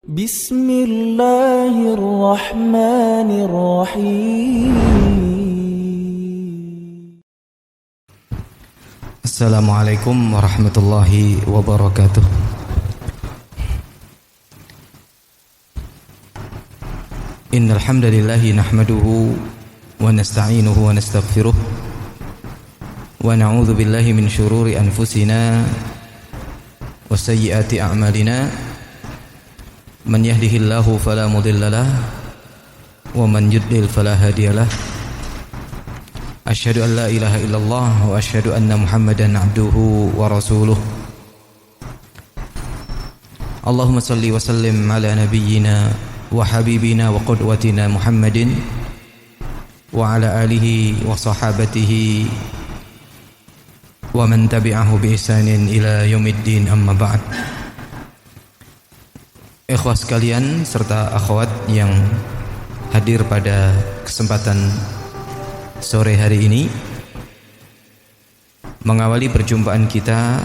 Bismillahirrahmanirrahim. Assalamualaikum warahmatullahi wabarakatuh. Innal hamdalillahi nahmaduhu wa nasta'inuhu wa nastaghfiruh wa na'udzu billahi min shururi anfusina wa sayyiati a'malina. Man yahdihillahu fala mudhillalah wa man yudlil fala hadiyalah. Asyhadu an la ilaha illallah wa asyhadu anna Muhammadan abduhu wa rasuluh. Allahumma salli wa sallim ala nabiyyina wa habibina wa qudwatina Muhammadin wa ala alihi wa sahabatihi wa man tabi'ahu bi ihsanin ila yaumiddin, amma ba'd. Ikhwah sekalian serta akhwat yang hadir pada kesempatan sore hari ini, mengawali perjumpaan kita,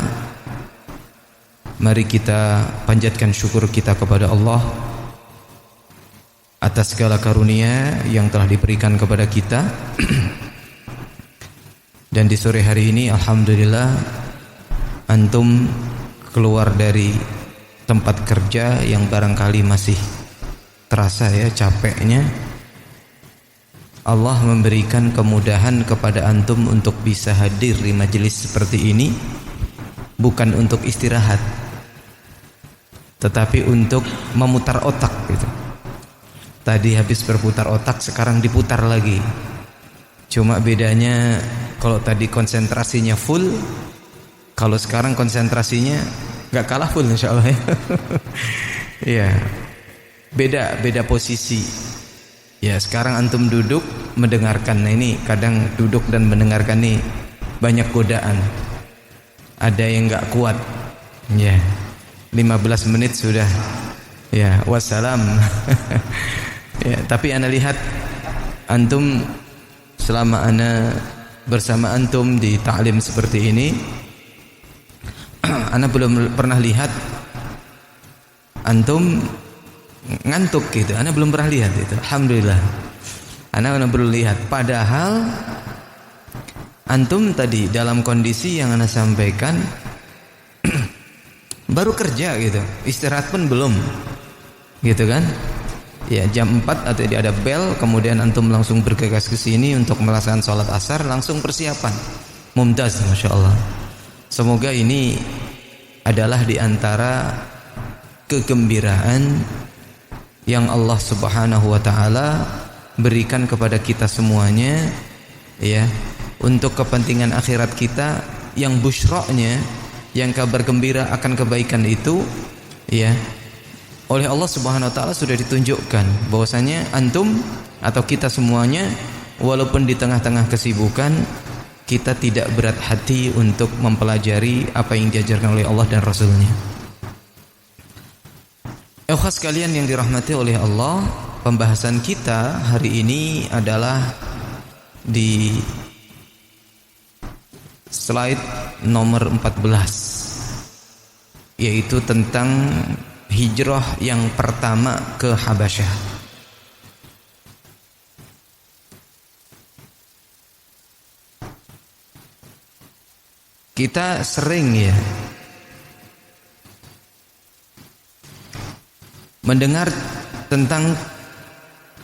mari kita panjatkan syukur kita kepada Allah atas segala karunia yang telah diberikan kepada kita. Dan di sore hari ini alhamdulillah antum keluar dari tempat kerja yang barangkali masih terasa ya capeknya. Allah memberikan kemudahan kepada antum untuk bisa hadir di majelis seperti ini, bukan untuk istirahat, tetapi untuk memutar otak gitu. Tadi habis berputar otak, sekarang diputar lagi. Cuma bedanya kalau tadi konsentrasinya full, kalau sekarang konsentrasinya gak kalah full insyaallah ya. Iya. Beda posisi. Ya, sekarang antum duduk mendengarkan. Nah, ini kadang duduk dan mendengarkan nih banyak godaan. Ada yang gak kuat. Ya. 15 menit sudah. Ya, wassalam. Ya, tapi ana lihat antum selama ana bersama antum di ta'lim seperti ini, ana belum pernah lihat antum ngantuk gitu. Ana belum pernah lihat itu. Alhamdulillah. Ana belum lihat. Padahal antum tadi dalam kondisi yang ana sampaikan baru kerja gitu. Istirahat pun belum. Gitu kan? Ya, jam 4 atau ada bel, kemudian antum langsung bergegas ke sini untuk melaksanakan sholat asar, langsung persiapan. Mumtaz, Masya Allah. Semoga ini adalah di antara kegembiraan yang Allah Subhanahu wa taala berikan kepada kita semuanya, ya, untuk kepentingan akhirat kita, yang busyra'nya, yang kabar gembira akan kebaikan itu, ya, oleh Allah Subhanahu wa taala sudah ditunjukkan bahwasanya antum atau kita semuanya, walaupun di tengah-tengah kesibukan, kita tidak berat hati untuk mempelajari apa yang diajarkan oleh Allah dan Rasulnya. Ikhwas sekalian yang dirahmati oleh Allah, pembahasan kita hari ini adalah di slide nomor 14, yaitu tentang hijrah yang pertama ke Habasyah. Kita sering ya mendengar tentang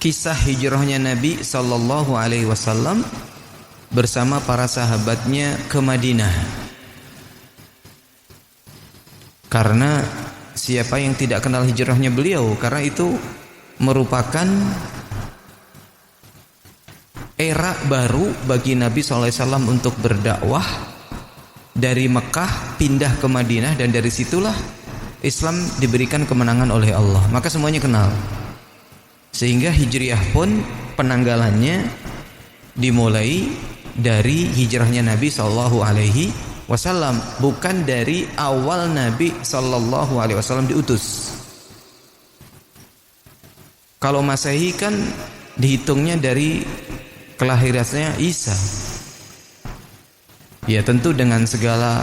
kisah hijrahnya Nabi sallallahu alaihi wasallam bersama para sahabatnya ke Madinah. Karena siapa yang tidak kenal hijrahnya beliau? Karena itu merupakan era baru bagi Nabi SAW untuk berdakwah dari Mekah pindah ke Madinah, dan dari situlah Islam diberikan kemenangan oleh Allah. Maka semuanya kenal. Sehingga hijriah pun penanggalannya dimulai dari hijrahnya Nabi SAW, bukan dari awal Nabi SAW diutus. Kalau Masehi kan dihitungnya dari kelahirannya Isa. Ya tentu dengan segala,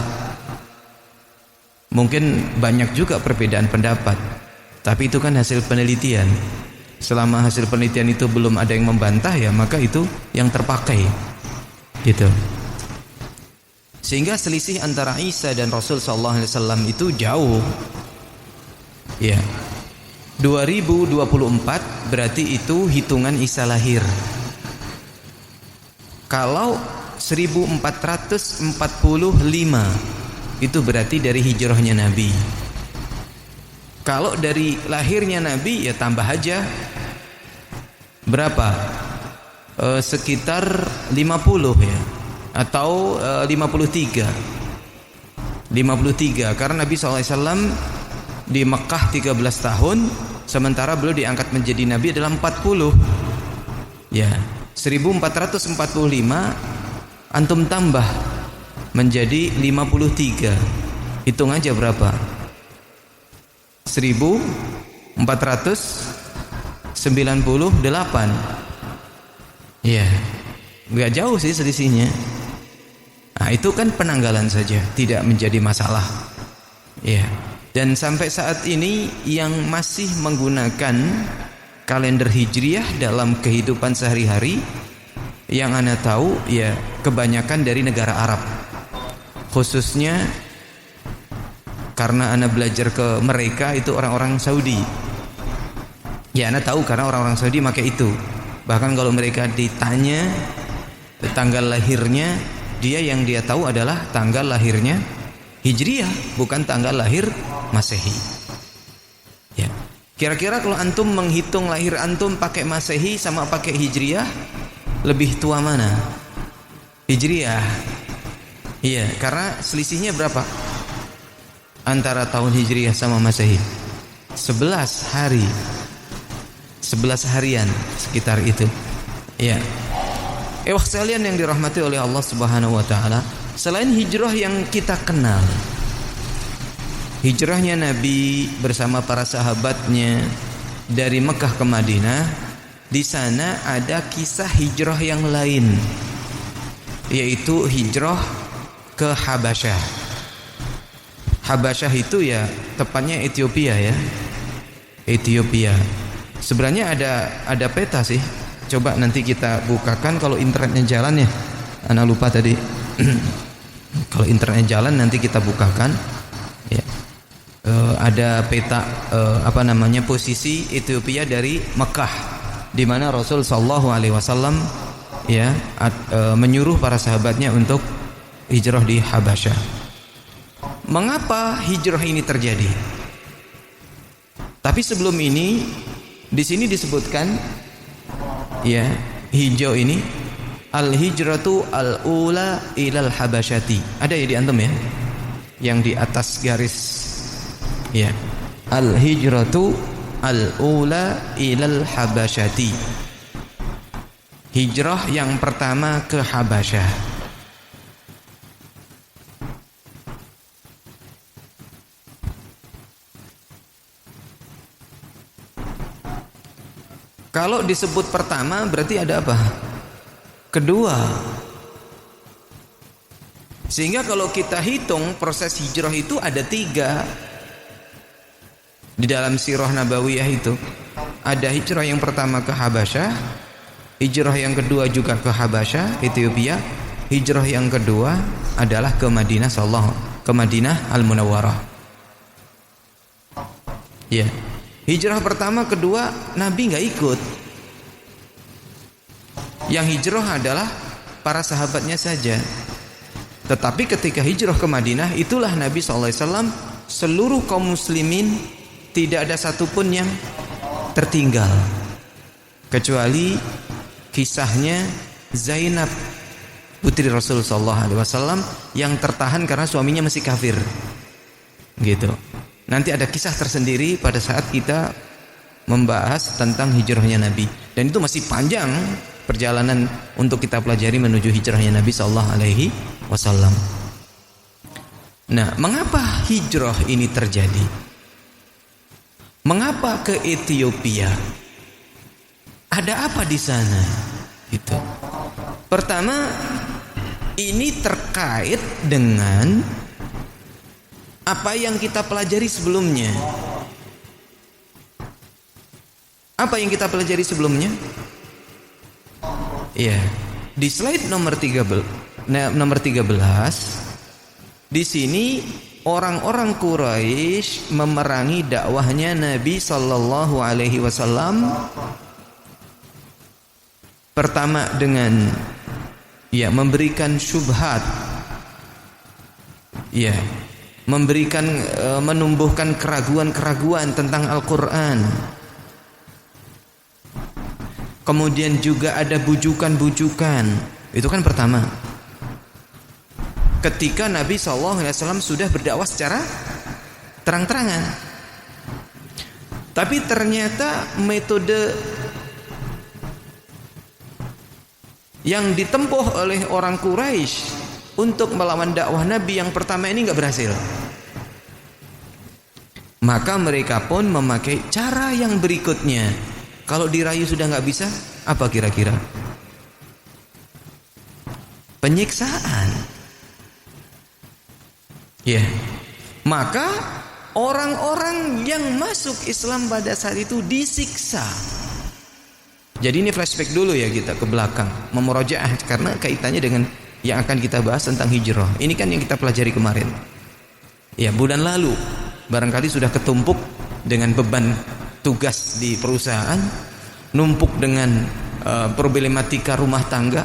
mungkin banyak juga perbedaan pendapat. Tapi itu kan hasil penelitian. Selama hasil penelitian itu belum ada yang membantah, ya maka itu yang terpakai. Gitu. Sehingga selisih antara Isa dan Rasul sallallahu alaihi wasallam itu jauh. Ya. 2024 berarti itu hitungan Isa lahir. Kalau 1445 itu berarti dari hijrahnya Nabi. Kalau dari lahirnya Nabi ya tambah aja berapa? Sekitar 50 ya, atau 53 karena Nabi SAW di Mekah 13 tahun, sementara beliau diangkat menjadi Nabi adalah 40 ya. 1445 antum tambah menjadi 53, hitung aja berapa? 1498 ya, nggak jauh sih selisihnya. Nah itu kan penanggalan saja, tidak menjadi masalah ya. Dan sampai saat ini yang masih menggunakan kalender hijriah dalam kehidupan sehari-hari, yang ana tahu ya kebanyakan dari negara Arab, khususnya karena ana belajar ke mereka itu orang-orang Saudi. Ya ana tahu karena orang-orang Saudi pakai itu. Bahkan kalau mereka ditanya tanggal lahirnya, yang dia tahu adalah tanggal lahirnya hijriah, bukan tanggal lahir Masehi. Ya. Kira-kira kalau antum menghitung lahir antum pakai Masehi sama pakai hijriah, lebih tua mana? Hijriah. Iya, karena selisihnya berapa? Antara tahun hijriah sama Masehi 11 hari, 11 harian sekitar itu. Ya. Sekalian yang dirahmati oleh Allah Subhanahu wa taala, selain hijrah yang kita kenal, hijrahnya Nabi bersama para sahabatnya dari Mekah ke Madinah, di sana ada kisah hijrah yang lain, yaitu hijrah ke Habasyah. Habasyah itu ya tepatnya Ethiopia ya. Ethiopia. Sebenarnya ada peta sih. Coba nanti kita bukakan kalau internetnya jalan ya. Ana lupa tadi. Kalau internetnya jalan nanti kita bukakan. Ya. Ada peta posisi Ethiopia dari Mekah, di mana Rasul sallallahu alaihi wasallam ya menyuruh para sahabatnya untuk hijrah di Habasyah. Mengapa hijrah ini terjadi? Tapi sebelum ini di sini disebutkan ya, hijau ini al-hijratu al-ula ilal habasyati. Ada ya di antum ya? Yang di atas garis ya. Al-hijratu al-ula ilal habasyati. Hijrah yang pertama ke Habasyah. Kalau disebut pertama berarti ada apa? Kedua. Sehingga kalau kita hitung proses hijrah itu ada 3 di dalam sirah nabawiyah itu. Ada hijrah yang pertama ke Habasyah, hijrah yang kedua juga ke Habasyah, Ethiopia. Hijrah yang kedua adalah ke Madinah ke Madinah Al-Munawwarah. Ya. Hijrah pertama, kedua Nabi nggak ikut. Yang hijrah adalah para sahabatnya saja. Tetapi ketika hijrah ke Madinah, itulah Nabi SAW, seluruh kaum muslimin tidak ada satupun yang tertinggal, kecuali kisahnya Zainab putri Rasul SAW yang tertahan karena suaminya masih kafir. Gitu. Nanti ada kisah tersendiri pada saat kita membahas tentang hijrahnya Nabi, dan itu masih panjang perjalanan untuk kita pelajari menuju hijrahnya Nabi sallallahu alaihi wasallam. Nah, mengapa hijrah ini terjadi? Mengapa ke Ethiopia? Ada apa di sana? Itu. Pertama, ini terkait dengan apa yang kita pelajari sebelumnya. Apa yang kita pelajari sebelumnya? Iya, di slide nomor 13 di sini orang-orang Quraisy memerangi dakwahnya Nabi sallallahu alaihi wasallam. Pertama dengan memberikan syubhat. Memberikan menumbuhkan keraguan-keraguan tentang Al-Qur'an. Kemudian juga ada bujukan-bujukan. Itu kan pertama. Ketika Nabi SAW sudah berdakwah secara terang-terangan. Tapi ternyata metode yang ditempuh oleh orang Quraisy untuk melawan dakwah Nabi yang pertama ini nggak berhasil. Maka mereka pun memakai cara yang berikutnya. Kalau dirayu sudah nggak bisa, apa kira-kira? Penyiksaan. Maka orang-orang yang masuk Islam pada saat itu disiksa. Jadi ini flashback dulu ya, kita ke belakang, memurojaah karena kaitannya dengan yang akan kita bahas tentang hijrah. Ini kan yang kita pelajari kemarin. Bulan lalu barangkali sudah ketumpuk dengan beban tugas di perusahaan, numpuk dengan problematika rumah tangga,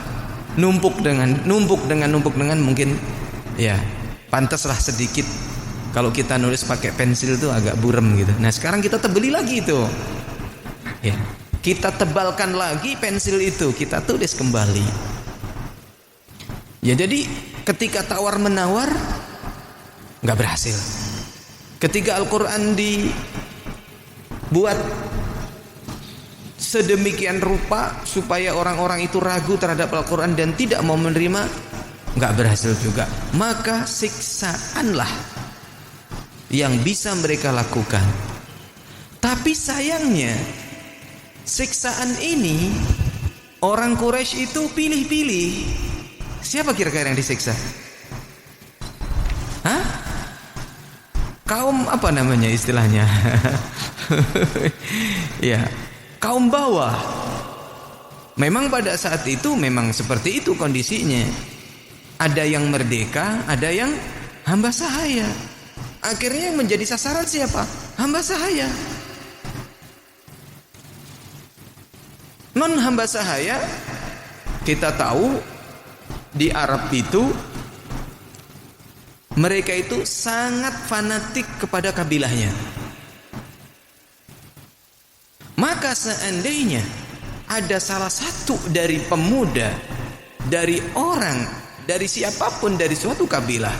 numpuk dengan mungkin pantaslah sedikit kalau kita nulis pakai pensil itu agak burem gitu. Nah, sekarang kita tebeli lagi itu. Kita tebalkan lagi pensil itu, kita tulis kembali. Jadi ketika tawar-menawar nggak berhasil. Ketika Al-Qur'an dibuat sedemikian rupa supaya orang-orang itu ragu terhadap Al-Qur'an dan tidak mau menerima, nggak berhasil juga. Maka siksaanlah yang bisa mereka lakukan. Tapi sayangnya siksaan ini orang Quraisy itu pilih-pilih. Siapa kira-kira yang disiksa? Kaum apa namanya istilahnya? Kaum bawah. Memang pada saat itu memang seperti itu kondisinya. Ada yang merdeka, ada yang hamba sahaya. Akhirnya yang menjadi sasaran siapa? Hamba sahaya. Non hamba sahaya, kita tahu di Arab itu mereka itu sangat fanatik kepada kabilahnya. Maka seandainya ada salah satu dari pemuda, dari orang, dari siapapun dari suatu kabilah,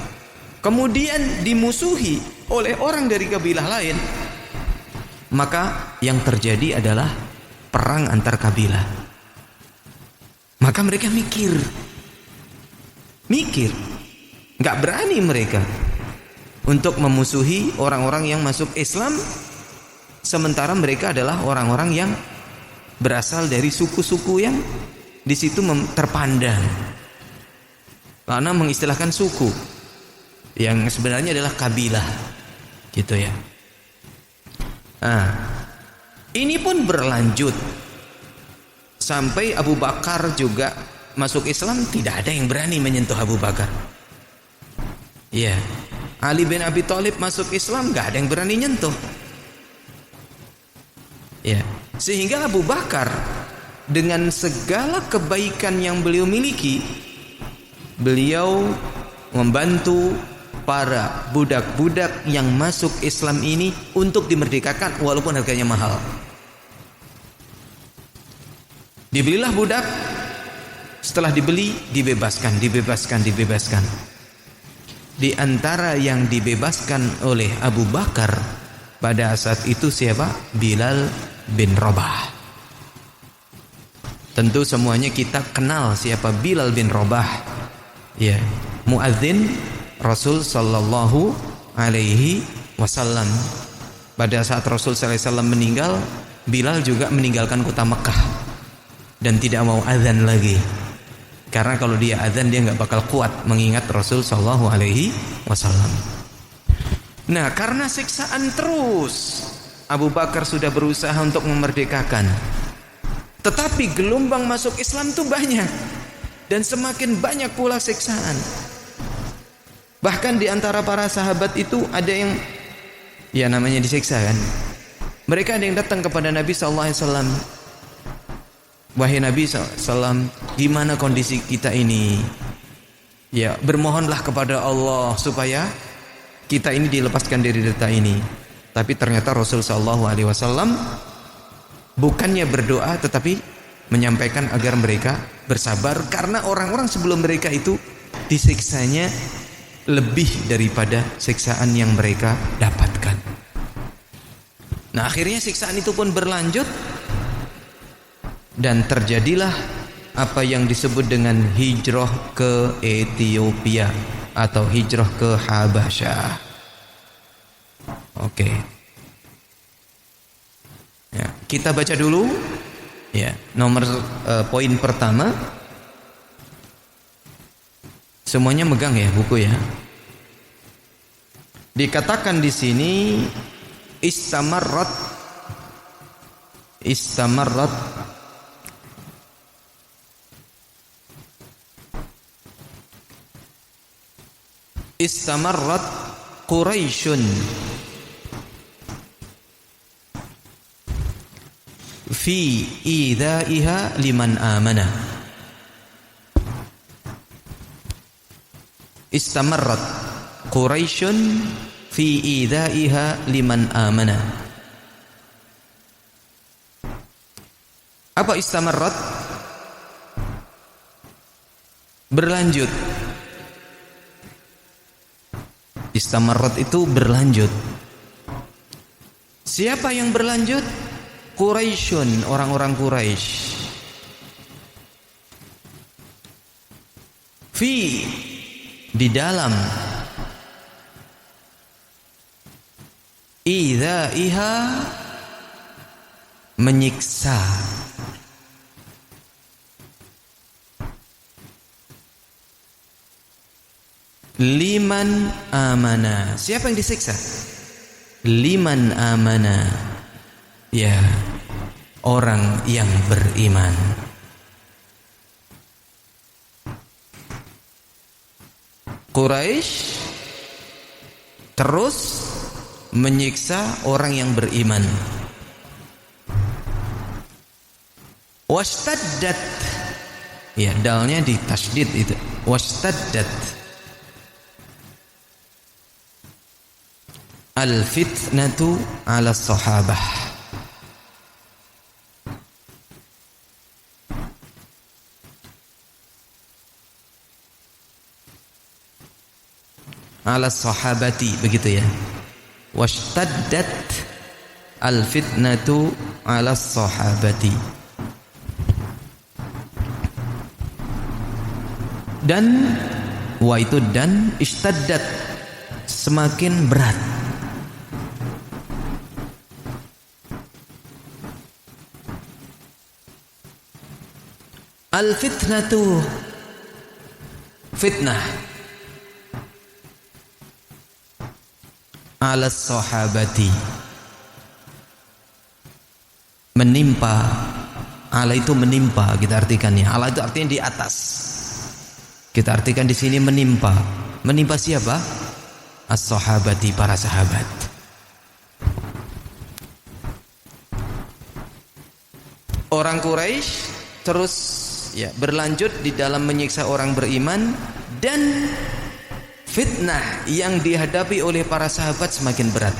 kemudian dimusuhi oleh orang dari kabilah lain, maka yang terjadi adalah perang antar kabilah. Maka mereka mikir, nggak berani mereka untuk memusuhi orang-orang yang masuk Islam, sementara mereka adalah orang-orang yang berasal dari suku-suku yang di situ terpandang. Karena mengistilahkan suku yang sebenarnya adalah kabilah, gitu ya. Ini pun berlanjut sampai Abu Bakar juga masuk Islam. Tidak ada yang berani menyentuh Abu Bakar. Ali bin Abi Thalib masuk Islam, gak ada yang berani nyentuh. Sehingga Abu Bakar dengan segala kebaikan yang beliau miliki, beliau membantu para budak-budak yang masuk Islam ini untuk dimerdekakan walaupun harganya mahal. Dibelilah budak, setelah dibeli dibebaskan. Di antara yang dibebaskan oleh Abu Bakar pada saat itu siapa? Bilal bin Rabah. Tentu semuanya kita kenal siapa Bilal bin Rabah. Muadzin Rasul sallallahu alaihi wasallam. Pada saat Rasul sallallahu alaihi wasallam meninggal, Bilal juga meninggalkan kota Mekah dan tidak mau azan lagi. Karena kalau dia azan dia nggak bakal kuat mengingat Rasul sallallahu alaihi wasallam. Nah, karena siksaan terus Abu Bakar sudah berusaha untuk memerdekakan. Tetapi gelombang masuk Islam itu banyak, dan semakin banyak pula siksaan. Bahkan di antara para sahabat itu ada yang ya namanya disiksa kan. Mereka ada yang datang kepada Nabi SAW. Wahai Nabi SAW, gimana kondisi kita ini? Ya, bermohonlah kepada Allah supaya kita ini dilepaskan dari derita ini. Tapi ternyata Rasul SAW bukannya berdoa, tetapi menyampaikan agar mereka bersabar, karena orang-orang sebelum mereka itu disiksanya lebih daripada siksaan yang mereka dapatkan. Nah, akhirnya siksaan itu pun berlanjut, dan terjadilah apa yang disebut dengan hijrah ke Ethiopia atau hijrah ke Habasyah. Oke. Ya, kita baca dulu ya, nomor poin pertama. Semuanya megang ya buku ya. Dikatakan di sini istamarrat Quraisyun fi idaiha liman amana. Istamarrat Quraisyun fi idaiha liman amana. Apa istamarrat? Berlanjut. Istamarrat itu berlanjut. Siapa yang berlanjut? Quraisyun, orang-orang Quraisy. Fi, di dalam, idzaiha, menyiksa, liman amana. Siapa yang disiksa? Liman amana, ya, orang yang beriman. Quraisy terus menyiksa orang yang beriman. Wastaddat, ya, dalnya di tasdid itu. Wastaddat al-fitnatu ala sahabah. Ala sahabati, begitu ya. Washtaddat al-fitnatu ala sahabati. Dan wa itu dan ishtaddat, semakin berat. Al-fitnatu, fitnah, ala sahabati, menimpa. Ala itu menimpa, kita artikannya. Ala itu artinya di atas. Kita artikan di sini menimpa. Menimpa siapa? As-sahabati, para sahabat. Orang Quraisy terus ya berlanjut di dalam menyiksa orang beriman, dan fitnah yang dihadapi oleh para sahabat semakin berat.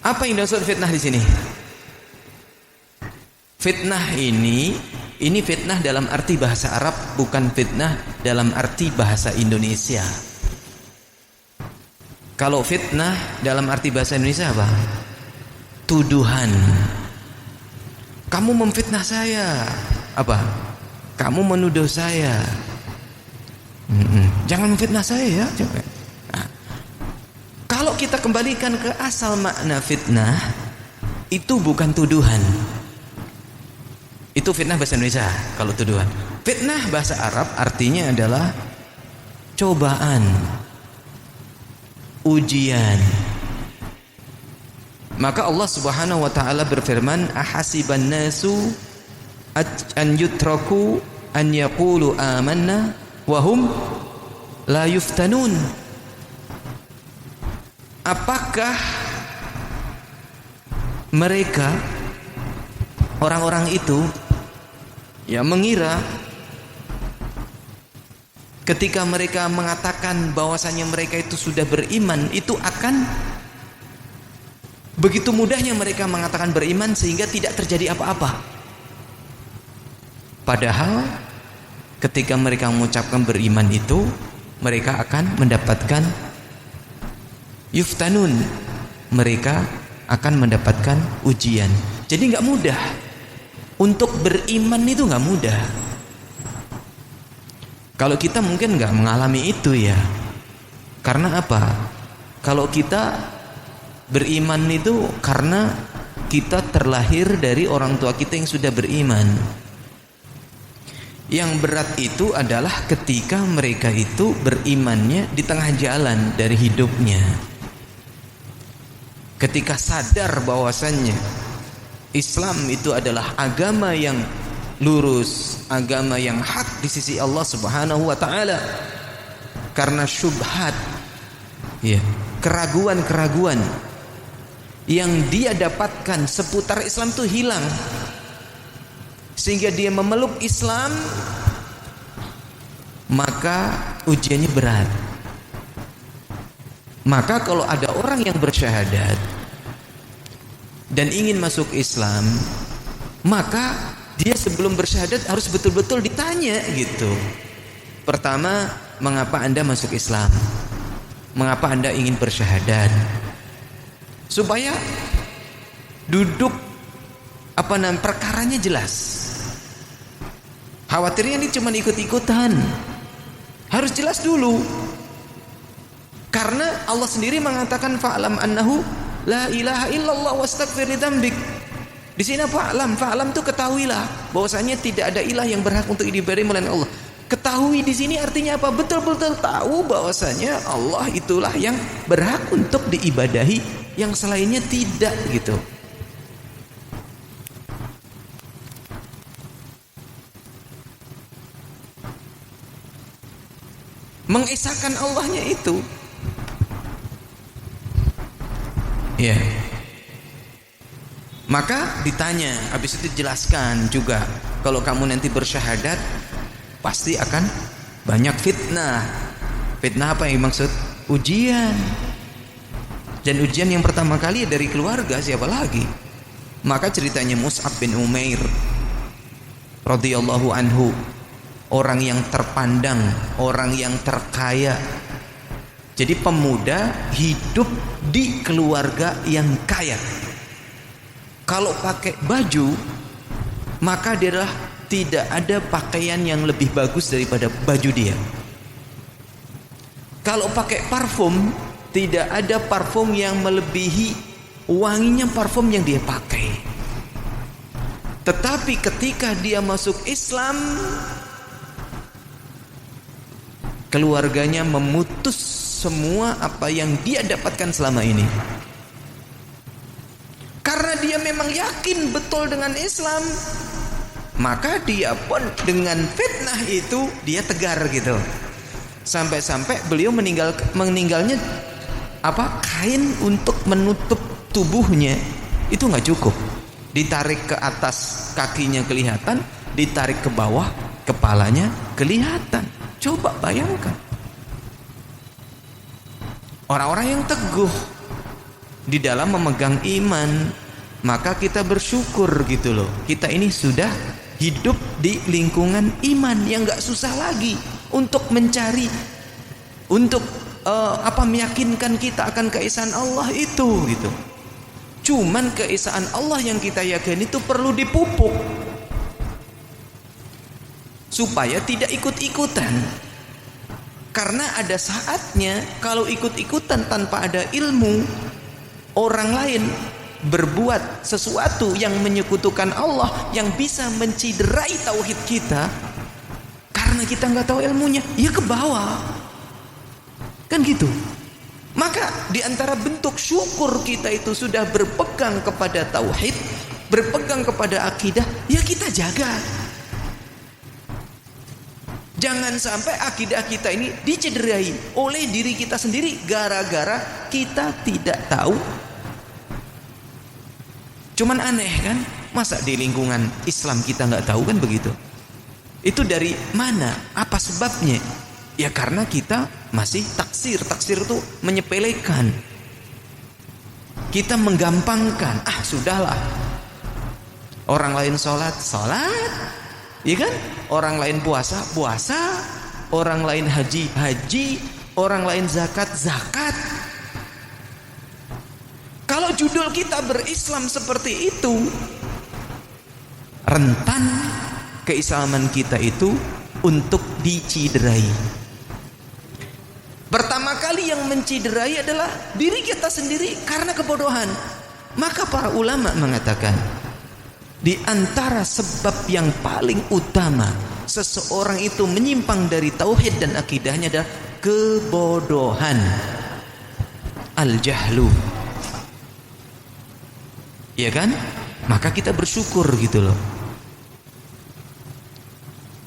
Apa yang dimaksud fitnah di sini? Fitnah ini fitnah dalam arti bahasa Arab, bukan fitnah dalam arti bahasa Indonesia. Kalau fitnah dalam arti bahasa Indonesia apa? Tuduhan. Kamu memfitnah saya. Apa? Kamu menuduh saya. Jangan memfitnah saya ya. Nah, kalau kita kembalikan ke asal makna fitnah, itu bukan tuduhan. Itu fitnah bahasa Indonesia. Kalau tuduhan, fitnah bahasa Arab artinya adalah cobaan, ujian. Maka Allah Subhanahu wa taala berfirman, ahasiban nasu an yutraku an yaqulu amanna wa hum la yuftanun. Apakah mereka orang-orang itu mengira ketika mereka mengatakan bahwasanya mereka itu sudah beriman, itu akan begitu mudahnya mereka mengatakan beriman sehingga tidak terjadi apa-apa. Padahal ketika mereka mengucapkan beriman itu, mereka akan mendapatkan yuftanun, mereka akan mendapatkan ujian. Jadi nggak mudah untuk beriman, itu nggak mudah. Kalau kita mungkin nggak mengalami itu ya. Karena apa? Kalau kita beriman itu karena kita terlahir dari orang tua kita yang sudah beriman. Yang berat itu adalah ketika mereka itu berimannya di tengah jalan dari hidupnya. Ketika sadar bahwasannya Islam itu adalah agama yang lurus, agama yang hak di sisi Allah Subhanahu wa taala. Karena syubhat, keraguan-keraguan yang dia dapatkan seputar Islam itu hilang, sehingga dia memeluk Islam, maka ujiannya berat. Maka kalau ada orang yang bersyahadat dan ingin masuk Islam, maka dia sebelum bersyahadat harus betul-betul ditanya gitu. Pertama, mengapa Anda masuk Islam? Mengapa Anda ingin bersyahadat? Supaya duduk perkaranya jelas. Khawatirnya ini cuma ikut-ikutan. Harus jelas dulu. Karena Allah sendiri mengatakan fa'lam annahu la ilaha illallah wastaghfir li dzambik. Di sini fa'lam itu ketahuilah bahwasanya tidak ada ilah yang berhak untuk diibadahi melainkan Allah. Ketahui di sini artinya apa? Betul-betul tahu bahwasanya Allah itulah yang berhak untuk diibadahi, yang selainnya tidak gitu. Mengesahkan Allahnya itu. Maka ditanya, habis itu jelaskan juga, kalau kamu nanti bersyahadat pasti akan banyak fitnah. Fitnah apa yang maksud? Ujian. Dan ujian yang pertama kali dari keluarga, siapa lagi? Maka ceritanya Mus'ab bin Umair radhiyallahu anhu, orang yang terpandang, orang yang terkaya. Jadi pemuda hidup di keluarga yang kaya. Kalau pakai baju, maka dia adalah tidak ada pakaian yang lebih bagus daripada baju dia. Kalau pakai parfum, tidak ada parfum yang melebihi wanginya parfum yang dia pakai. Tetapi ketika dia masuk Islam, keluarganya memutus semua apa yang dia dapatkan selama ini. Karena dia memang yakin betul dengan Islam, maka dia pun dengan fitnah itu dia tegar gitu. Sampai-sampai beliau meninggalnya kain untuk menutup tubuhnya itu nggak cukup. Ditarik ke atas kakinya kelihatan, ditarik ke bawah kepalanya kelihatan. Coba bayangkan. Orang-orang yang teguh di dalam memegang iman, maka kita bersyukur gitu loh. Kita ini sudah hidup di lingkungan iman yang gak susah lagi untuk mencari, untuk meyakinkan kita akan keesaan Allah itu gitu. Cuman keesaan Allah yang kita yakini itu perlu dipupuk supaya tidak ikut-ikutan. Karena ada saatnya kalau ikut-ikutan tanpa ada ilmu, orang lain berbuat sesuatu yang menyekutukan Allah, yang bisa menciderai tauhid kita, karena kita nggak tahu ilmunya, ya ke bawah. Kan gitu. Maka di antara bentuk syukur kita itu sudah berpegang kepada tauhid, berpegang kepada akidah, ya kita jaga. Jangan sampai akidah kita ini dicederai oleh diri kita sendiri gara-gara kita tidak tahu. Cuman aneh kan, masa di lingkungan Islam kita nggak tahu kan begitu? Itu dari mana? Apa sebabnya? Ya karena kita masih taksir. Taksir itu menyepelekan. Kita menggampangkan. Ah sudahlah. Orang lain sholat, ya kan? Orang lain puasa, orang lain haji, orang lain zakat. Kalau judul kita berislam seperti itu, rentan keislaman kita itu untuk diciderai. Pertama kali yang menciderai adalah diri kita sendiri karena kebodohan. Maka para ulama mengatakan, di antara sebab yang paling utama seseorang itu menyimpang dari tauhid dan akidahnya adalah kebodohan. Al-jahlu. Ya kan? Maka kita bersyukur gitu loh.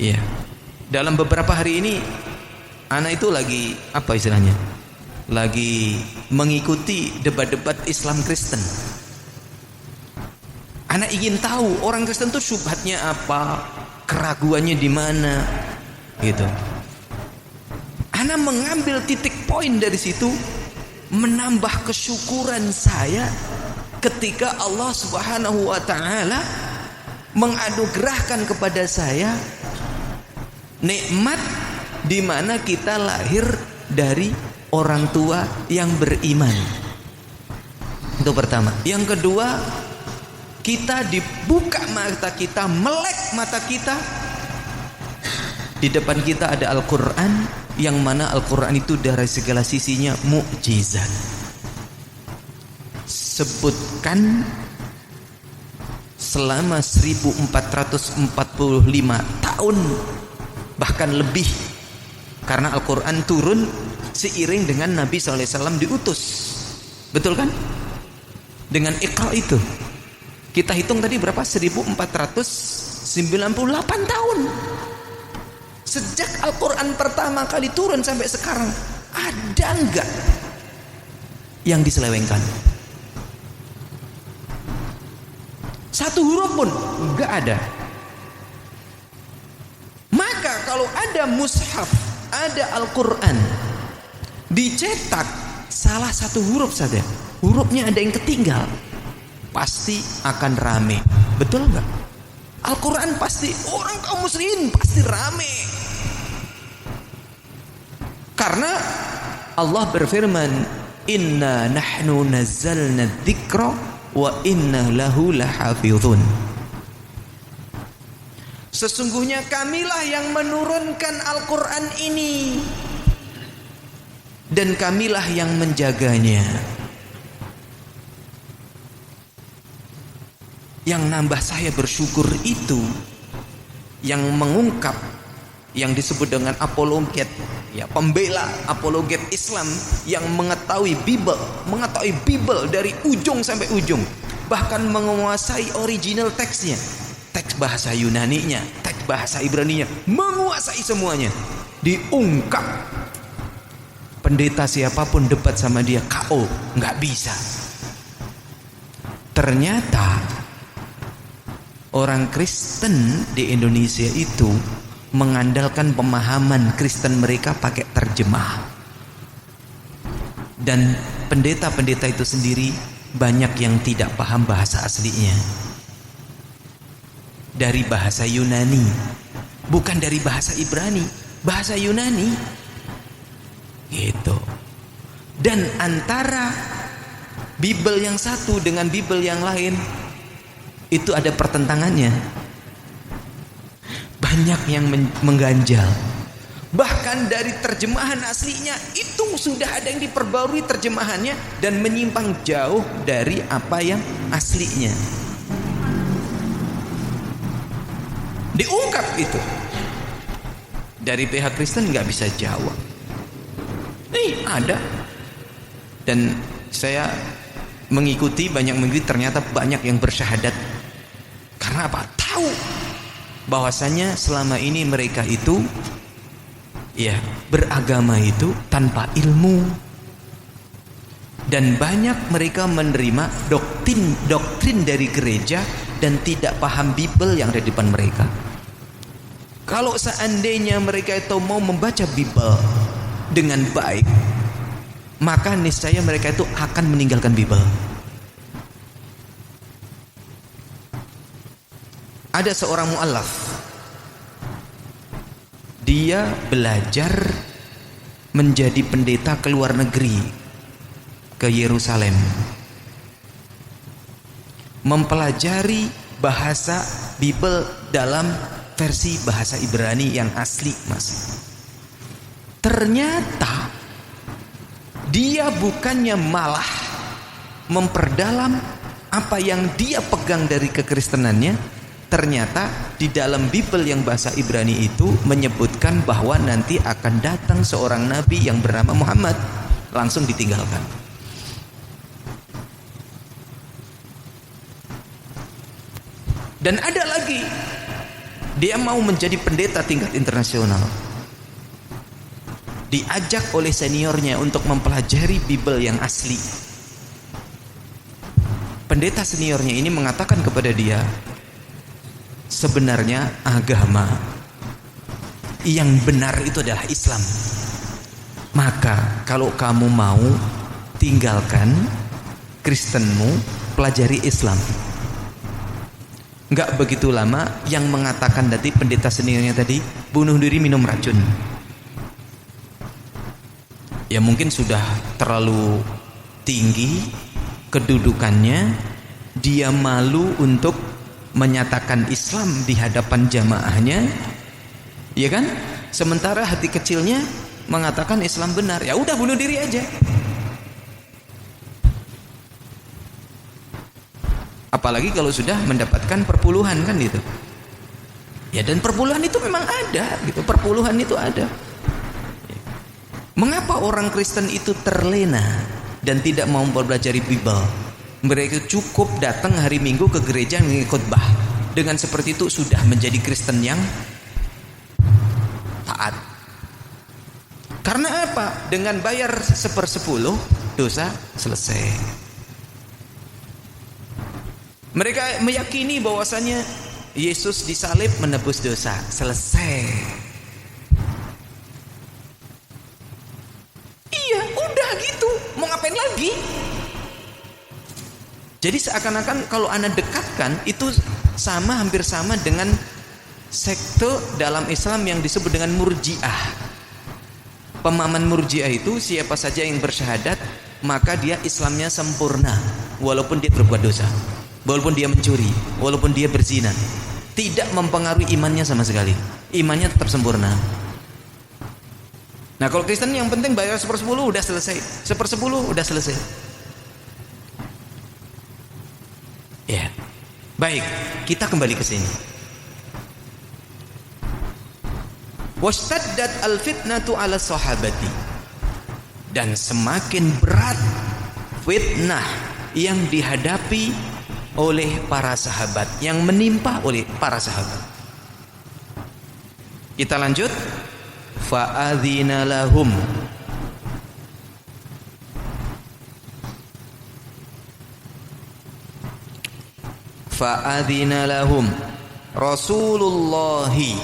Iya. Dalam beberapa hari ini anak itu lagi apa istilahnya? Lagi mengikuti debat-debat Islam Kristen. Anak ingin tahu orang Kristen itu syubhatnya apa, keraguannya di mana, gitu. Anak mengambil titik poin dari situ, menambah kesyukuran saya ketika Allah Subhanahu wa taala menganugerahkan kepada saya nikmat di mana kita lahir dari orang tua yang beriman. Itu pertama. Yang kedua, kita dibuka mata kita, melek mata kita. Di depan kita ada Al-Quran, yang mana Al-Quran itu dari segala sisinya mukjizat. Sebutkan selama 1445 tahun bahkan lebih, karena Al-Quran turun seiring dengan Nabi SAW diutus. Betul kan? Dengan Iqra itu kita hitung tadi berapa? 1498 tahun. Sejak Al-Quran pertama kali turun sampai sekarang, ada enggak yang diselewengkan? Satu huruf pun enggak ada. Maka kalau ada mushaf, ada Al-Quran dicetak salah satu huruf saja, hurufnya ada yang ketinggal, pasti akan rame. Betul enggak? Al-Quran pasti, orang kaum muslimin pasti rame. Karena Allah berfirman, inna nahnu nazzalna dzikra wa inna lahu lahafizun. Sesungguhnya kamilah yang menurunkan Al-Quran ini, dan kamilah yang menjaganya. Yang nambah saya bersyukur itu, yang mengungkap, yang disebut dengan apologet, ya, pembela apologet Islam, yang mengetahui Bible dari ujung sampai ujung, bahkan menguasai original teksnya, teks bahasa Yunaninya, teks bahasa Ibraninya, menguasai semuanya, diungkap. Pendeta siapapun debat sama dia KO, nggak bisa. Ternyata orang Kristen di Indonesia itu mengandalkan pemahaman Kristen mereka pakai terjemah. Dan pendeta-pendeta itu sendiri banyak yang tidak paham bahasa aslinya. Dari bahasa Yunani, bukan dari bahasa Ibrani, bahasa Yunani. Gitu. Dan antara Bible yang satu dengan Bible yang lain itu ada pertentangannya. Banyak yang mengganjal. Bahkan dari terjemahan aslinya itu sudah ada yang diperbarui terjemahannya dan menyimpang jauh dari apa yang aslinya. Diungkap itu. Dari pihak Kristen nggak bisa jawab. Ada. Dan saya banyak mengikuti, ternyata banyak yang bersyahadat. Karena apa? Tahu bahwasanya selama ini mereka itu beragama itu tanpa ilmu, dan banyak mereka menerima doktrin dari gereja dan tidak paham Bible yang ada di depan mereka. Kalau seandainya mereka itu mau membaca Bible dengan baik, maka niscaya mereka itu akan meninggalkan Bible. Ada seorang mu'allaf, dia belajar menjadi pendeta ke luar negeri, ke Yerusalem, mempelajari bahasa Bible dalam versi bahasa Ibrani yang asli, Mas. Ternyata dia bukannya malah memperdalam apa yang dia pegang dari kekristenannya. Ternyata di dalam Bible yang bahasa Ibrani itu menyebutkan bahwa nanti akan datang seorang nabi yang bernama Muhammad. Langsung ditinggalkan. Dan ada lagi, dia mau menjadi pendeta tingkat internasional. Diajak oleh seniornya untuk mempelajari Bible yang asli. Pendeta seniornya ini mengatakan kepada dia, sebenarnya agama yang benar itu adalah Islam. Maka kalau kamu mau tinggalkan Kristenmu, pelajari Islam. Enggak begitu lama, yang mengatakan tadi pendeta seniornya tadi bunuh diri minum racun. Ya mungkin sudah terlalu tinggi kedudukannya, dia malu untuk menyatakan Islam di hadapan jamaahnya, ya kan? Sementara hati kecilnya mengatakan Islam benar. Ya udah, bunuh diri aja. Apalagi kalau sudah mendapatkan perpuluhan, kan gitu. Ya, dan perpuluhan itu memang ada gitu. Perpuluhan itu ada. Mengapa orang Kristen itu terlena dan tidak mau mempelajari Bible? Mereka cukup datang hari Minggu ke gereja mengikuti khotbah. Dengan seperti itu sudah menjadi Kristen yang taat. Karena apa? Dengan bayar 1/10 dosa selesai. Mereka meyakini bahwasanya Yesus disalib menebus dosa, selesai. Iya, udah gitu. Mau ngapain lagi? Jadi seakan-akan kalau Anda dekatkan itu hampir sama dengan sekte dalam Islam yang disebut dengan Murji'ah. Pemahaman Murji'ah itu siapa saja yang bersyahadat maka dia Islamnya sempurna walaupun dia berbuat dosa, walaupun dia mencuri, walaupun dia berzina, tidak mempengaruhi imannya sama sekali. Imannya tetap sempurna. Nah, kalau Kristen yang penting bayar 1/10 udah selesai. 1/10 udah selesai. Ya. Baik, kita kembali ke sini. Wastaddat al-fitnatu 'ala sahabati. Dan semakin berat fitnah yang dihadapi oleh para sahabat, yang menimpa oleh para sahabat. Kita lanjut. Fa'adzina lahum. Fa'adzina lahum Rasulullahi,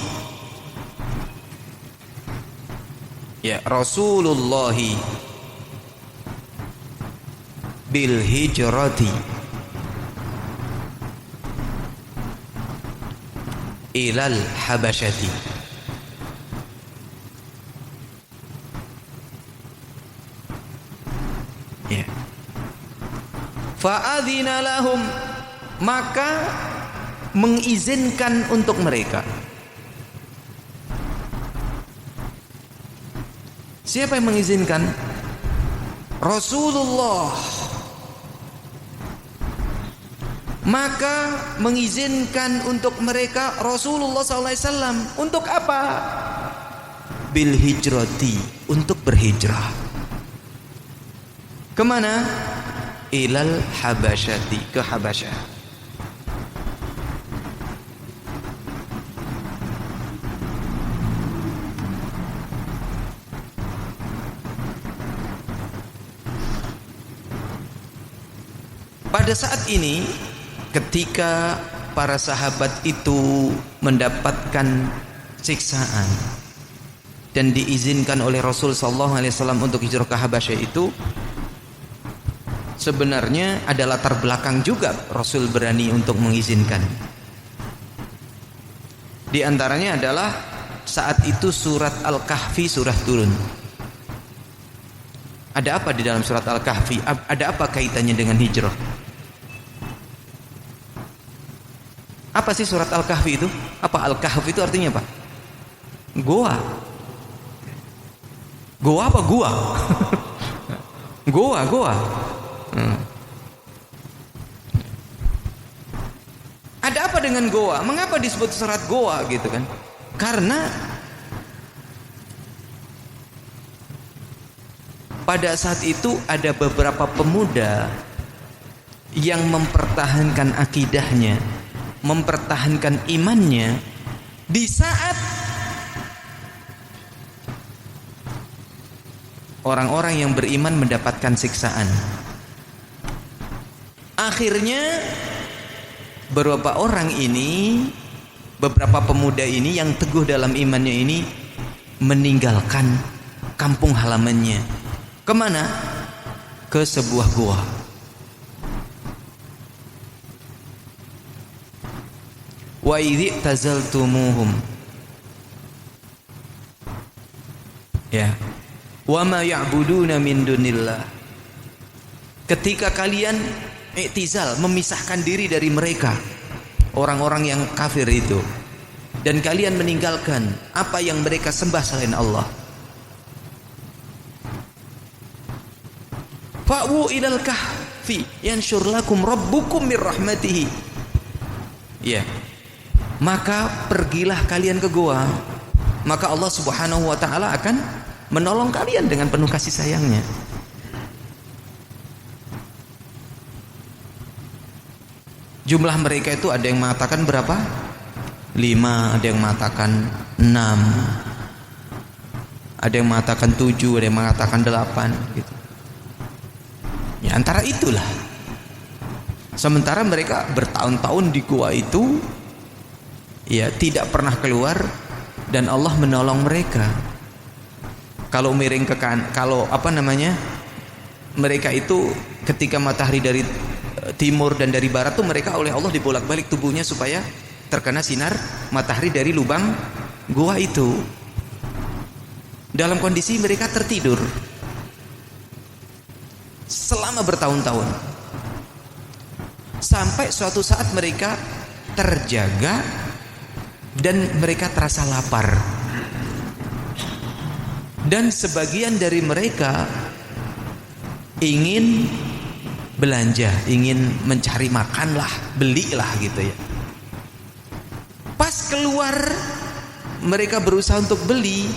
ya Rasulullahi bil hijrati ilal habasyati. Ya. Fa'adzina lahum, maka mengizinkan untuk mereka. Siapa yang mengizinkan? Rasulullah. Maka mengizinkan untuk mereka Rasulullah SAW. Untuk apa? Bil hijrati, untuk berhijrah. Kemana? Ilal Habasyati, ke Habasyah. Pada saat ini ketika para sahabat itu mendapatkan siksaan dan diizinkan oleh Rasul sallallahu alaihi wasallam untuk hijrah ke Habasyah, itu sebenarnya ada latar belakang juga Rasul berani untuk mengizinkan. Di antaranya adalah saat itu surat Al-Kahfi surah turun. Ada apa di dalam surat Al-Kahfi? Ada apa kaitannya dengan hijrah? Apa sih surat Al-Kahfi itu? Apa Al-Kahfi itu artinya apa? Goa. Goa apa gua? Goa. Ada apa dengan goa? Mengapa disebut surat goa gitu kan? Karena pada saat itu ada beberapa pemuda yang mempertahankan akidahnya, mempertahankan imannya di saat orang-orang yang beriman mendapatkan siksaan. Akhirnya beberapa orang ini, beberapa pemuda ini yang teguh dalam imannya ini meninggalkan kampung halamannya. Kemana? Ke sebuah gua. Wa idzi tazaltumuhum, ya, wa ma ya'buduna min dunillah. Ketika kalian i'tizal, memisahkan diri dari mereka, orang-orang yang kafir itu, dan kalian meninggalkan apa yang mereka sembah selain Allah, fa'u ilal kahfi yanshur lakum rabbukum mir rahmatihi, ya, maka pergilah kalian ke goa, maka Allah Subhanahu wa taala akan menolong kalian dengan penuh kasih sayangnya. Jumlah mereka itu ada yang mengatakan berapa? 5, ada yang mengatakan 6, ada yang mengatakan 7, ada yang mengatakan 8 gitu. Ya, antara itulah. Sementara mereka bertahun-tahun di gua itu, ya, tidak pernah keluar, dan Allah menolong mereka. Kalau miring ke kalau mereka itu ketika matahari dari timur dan dari barat tuh mereka oleh Allah dibolak-balik tubuhnya supaya terkena sinar matahari dari lubang gua itu. Dalam kondisi mereka tertidur selama bertahun-tahun, sampai suatu saat mereka terjaga dan mereka terasa lapar, dan sebagian dari mereka ingin belanja, ingin mencari makan lah, belilah gitu ya. Pas keluar mereka berusaha untuk beli,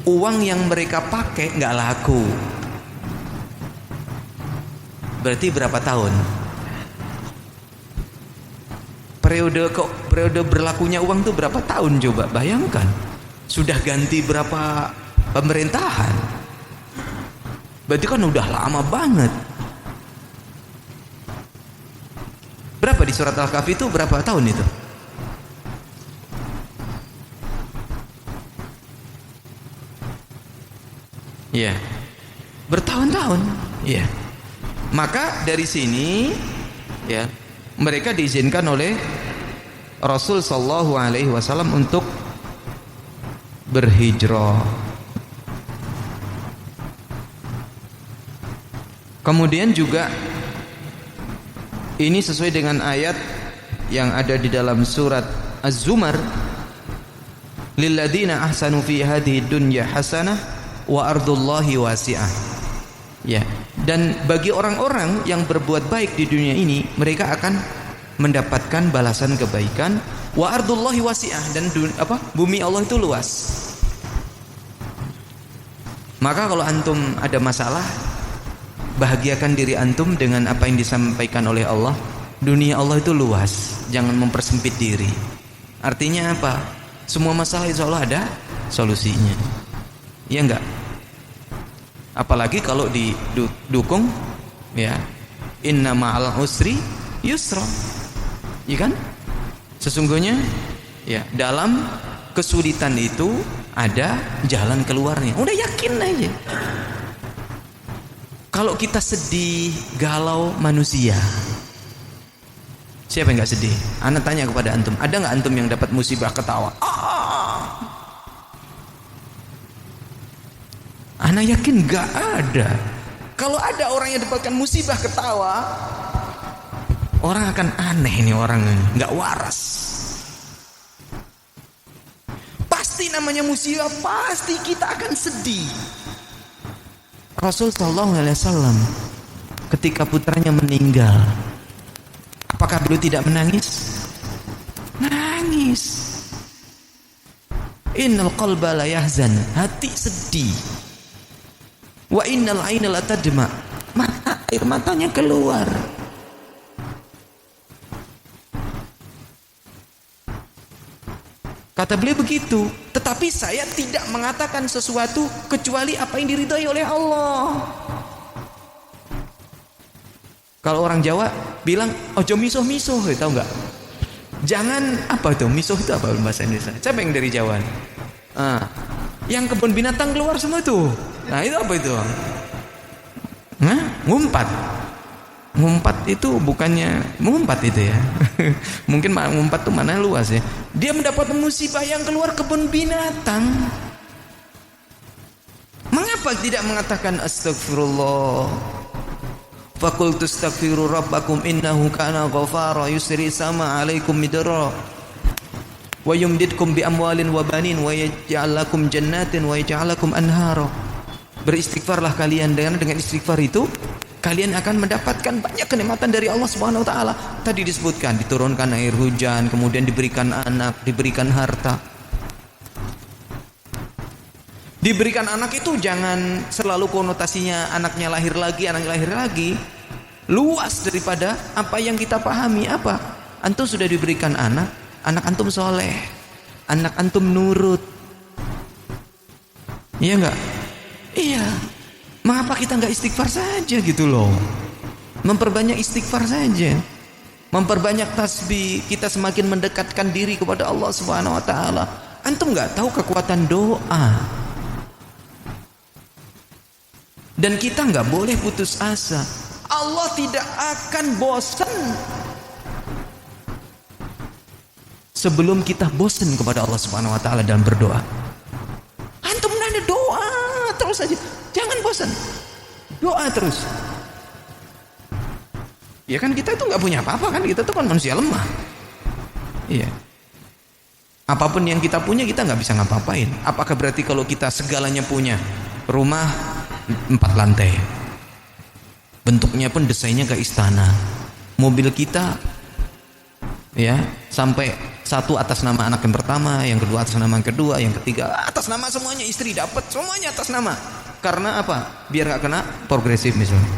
uang yang mereka pakai nggak laku. Berarti berapa tahun? Periode berlakunya uang itu berapa tahun coba? Bayangkan. Sudah ganti berapa pemerintahan? Berarti kan udah lama banget. Berapa di surat Al-Kahfi itu berapa tahun itu? Iya. Bertahun-tahun. Iya. Maka dari sini, ya, mereka diizinkan oleh Rasul sallallahu alaihi wasallam untuk berhijrah. Kemudian juga ini sesuai dengan ayat yang ada di dalam surat Az-Zumar, lilladzina ahsanu fi hadhihi dunya hasanah wa ardullahi wasi'ah. Ya, dan bagi orang-orang yang berbuat baik di dunia ini, mereka akan mendapatkan balasan kebaikan. Wa ardullahi wasi'ah, dan bumi Allah itu luas. Maka kalau antum ada masalah, bahagiakan diri antum dengan apa yang disampaikan oleh Allah. Dunia Allah itu luas, jangan mempersempit diri. Artinya apa? Semua masalah insya Allah ada solusinya. Iya enggak? Apalagi kalau didukung ya, inna ma'al usri yusra. Iya kan? Sesungguhnya ya, dalam kesulitan itu ada jalan keluarnya. Udah yakin aja. Kalau kita sedih, galau, manusia. Siapa yang gak sedih? Ana tanya kepada antum, ada gak antum yang dapat musibah ketawa? Ana yakin gak ada. Kalau ada orang yang dapatkan musibah ketawa, orang akan aneh ini orang, gak waras. Pasti namanya musibah, pasti kita akan sedih. Rasul sallallahu alaihi wasallam ketika putranya meninggal, apakah beliau tidak menangis? Nangis. Innal qalba la yahzan, hati sedih. Wa innal aina la tadma, air matanya keluar. Kata beliau begitu, tetapi saya tidak mengatakan sesuatu kecuali apa yang diridhai oleh Allah. Kalau orang Jawa bilang ojo misuh-misuh, tahu nggak? Jangan apa itu misuh itu apa bahasa Indonesia? Siapa yang dari Jawa? Yang kebun binatang keluar semua itu. Nah itu apa itu? Ngumpat. Ngumpat itu bukannya ngumpat itu ya. Mungkin ngumpat itu mana luas ya. Dia mendapat musibah yang keluar kebun binatang. Mengapa tidak mengatakan astagfirullah? Faqultu astaghfiru rabbakum innahu kana ghafara yusri sama alaikum midra wa yumdidkum bi amwalin wa banin wa yaj'al lakum jannatin wa yaj'al lakum anhara. Beristighfarlah kalian, dengan istighfar itu kalian akan mendapatkan banyak kenikmatan dari Allah Subhanahu wa taala. Tadi disebutkan diturunkan air hujan, kemudian diberikan anak, diberikan harta. Diberikan anak itu jangan selalu konotasinya anaknya lahir lagi. Luas daripada apa yang kita pahami. Apa? Antum sudah diberikan anak antum soleh, anak antum nurut. Iya enggak? Iya. Mengapa kita enggak istighfar saja gitu loh? Memperbanyak istighfar saja. Memperbanyak tasbih, kita semakin mendekatkan diri kepada Allah Subhanahu wa taala. Antum enggak tahu kekuatan doa. Dan kita enggak boleh putus asa. Allah tidak akan bosan sebelum kita bosan kepada Allah Subhanahu wa taala dalam berdoa. Antum ada doa terus saja. Jangan bosan. Doa terus. Ya kan kita itu nggak punya apa-apa kan, kita tuh kan manusia lemah. Iya. Apapun yang kita punya kita nggak bisa ngapa-ngapain. Apakah berarti kalau kita segalanya punya? Rumah 4 lantai. Bentuknya pun desainnya kayak istana. Mobil kita ya sampai satu atas nama anak yang pertama, yang kedua atas nama yang kedua, yang ketiga atas nama semuanya, istri dapat semuanya atas nama. Karena apa? Biar gak kena progresif misalnya.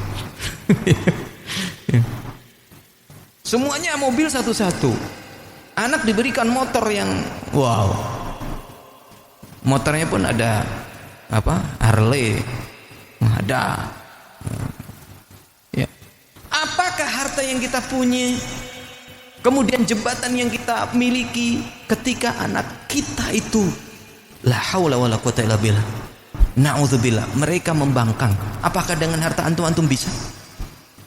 Semuanya mobil satu-satu. Anak diberikan motor yang wow. Motornya pun ada apa? Harley. Ada. Ya. Apakah harta yang kita punya, kemudian jembatan yang kita miliki, ketika anak kita itu la haula wala quwata illa billah, na'udzubillah, mereka membangkang, apakah dengan harta antum bisa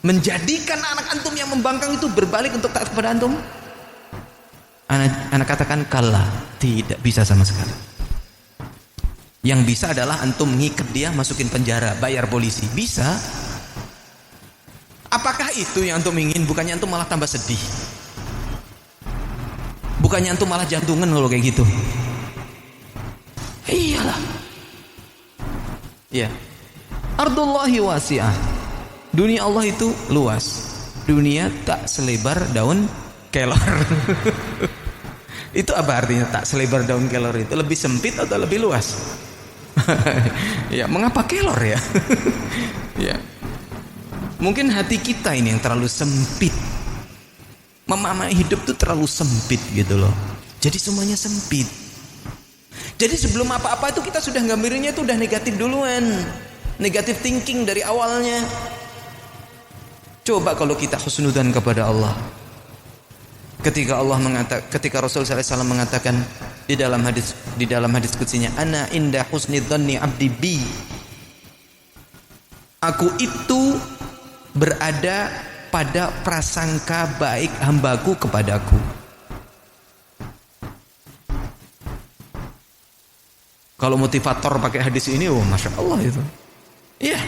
menjadikan anak antum yang membangkang itu berbalik untuk taat kepada antum? Anak katakan kalla, tidak bisa sama sekali. Yang bisa adalah antum ngikat dia, masukin penjara, bayar polisi, bisa. Apakah itu yang antum ingin? Bukannya antum malah tambah sedih, bukannya antum malah jantungan kalau kayak gitu. Iyalah. Ya. Ardullahi wasi'ah. Dunia Allah itu luas. Dunia tak selebar daun kelor. Itu apa artinya tak selebar daun kelor itu? Lebih sempit atau lebih luas? Ya, mengapa kelor ya? Ya. Mungkin hati kita ini yang terlalu sempit. Memahami hidup tuh terlalu sempit gitu loh. Jadi semuanya sempit. Jadi sebelum apa-apa itu kita sudah gambarnya itu udah negatif duluan. Negatif thinking dari awalnya. Coba kalau kita husnudzan kepada Allah. Ketika Rasul sallallahu alaihi wasallam mengatakan di dalam hadis qudsiynya, ana inda husni dzanni abdi bi. Aku itu berada pada prasangka baik hambaku kepadaku. Kalau motivator pakai hadis ini, oh masya Allah itu. Iya.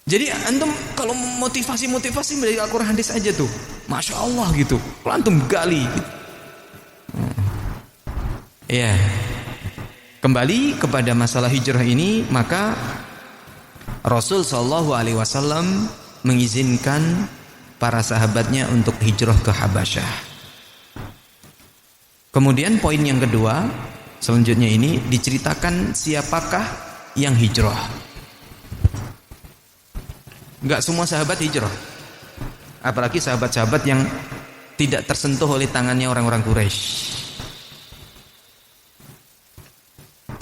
Jadi antum kalau motivasi dari Al-Quran hadis aja tuh, masya Allah gitu. Kalau antum gali. Gitu. Iya. Kembali kepada masalah hijrah ini, maka Rasul Shallallahu Alaihi Wasallam mengizinkan para sahabatnya untuk hijrah ke Habasyah. Kemudian poin yang kedua, selanjutnya ini diceritakan siapakah yang hijrah. Enggak semua sahabat hijrah. Apalagi sahabat-sahabat yang tidak tersentuh oleh tangannya orang-orang Quraisy.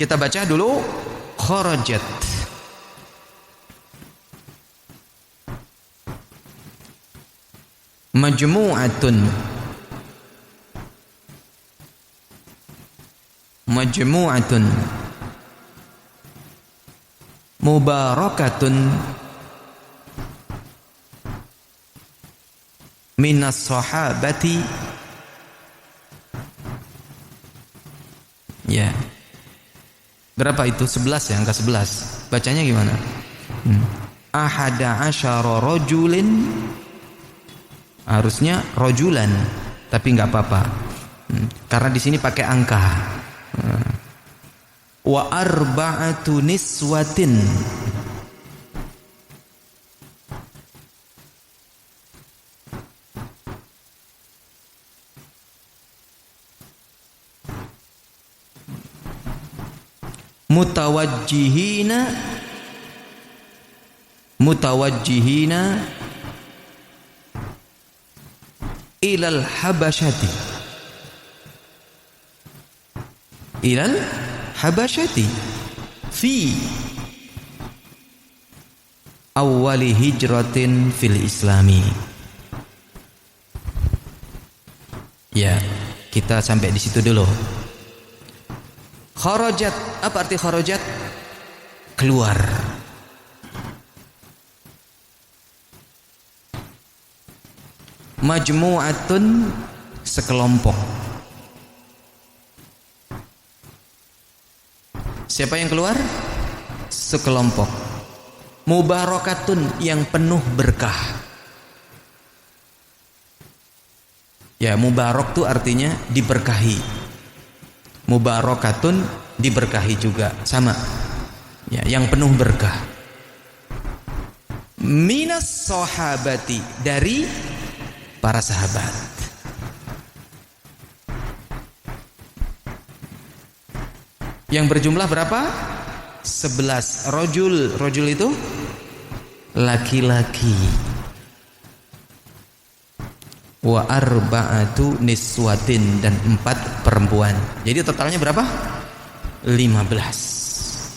Kita baca dulu kharajat. Majmu'atun mubarakatun minas sahabati. Ya. Berapa itu? 11 ya, angka 11. Bacanya gimana? Ahada asyara rajulin. Harusnya rojulan, tapi nggak apa-apa, karena di sini pakai angka. Wa arba'atu niswatin. Mutawajjihina ilal habasyati fi awwali hijratin fil islami. Ya, kita sampai di situ dulu. Kharajat, apa arti kharajat? Keluar. Majmu'atun, sekelompok. Siapa yang keluar? Sekelompok. Mubarakatun, yang penuh berkah. Ya, mubarak itu artinya diberkahi. Mubarakatun, diberkahi juga, sama. Ya, yang penuh berkah. Minas sahabati, dari para sahabat. Yang berjumlah berapa? 11. Rojul itu laki-laki. Wa arba'atu niswatin, dan 4 perempuan. Jadi totalnya berapa? 15.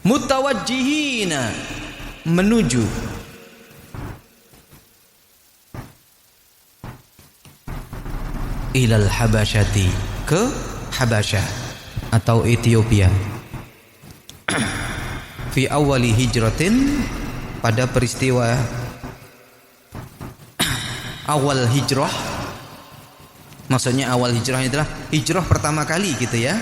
Mutawajjihina, menuju. Ilal habasyati, ke Habasyah atau Ethiopia. Fi awwali hijratin, pada peristiwa awal hijrah. Maksudnya awal hijrah adalah hijrah pertama kali gitu ya.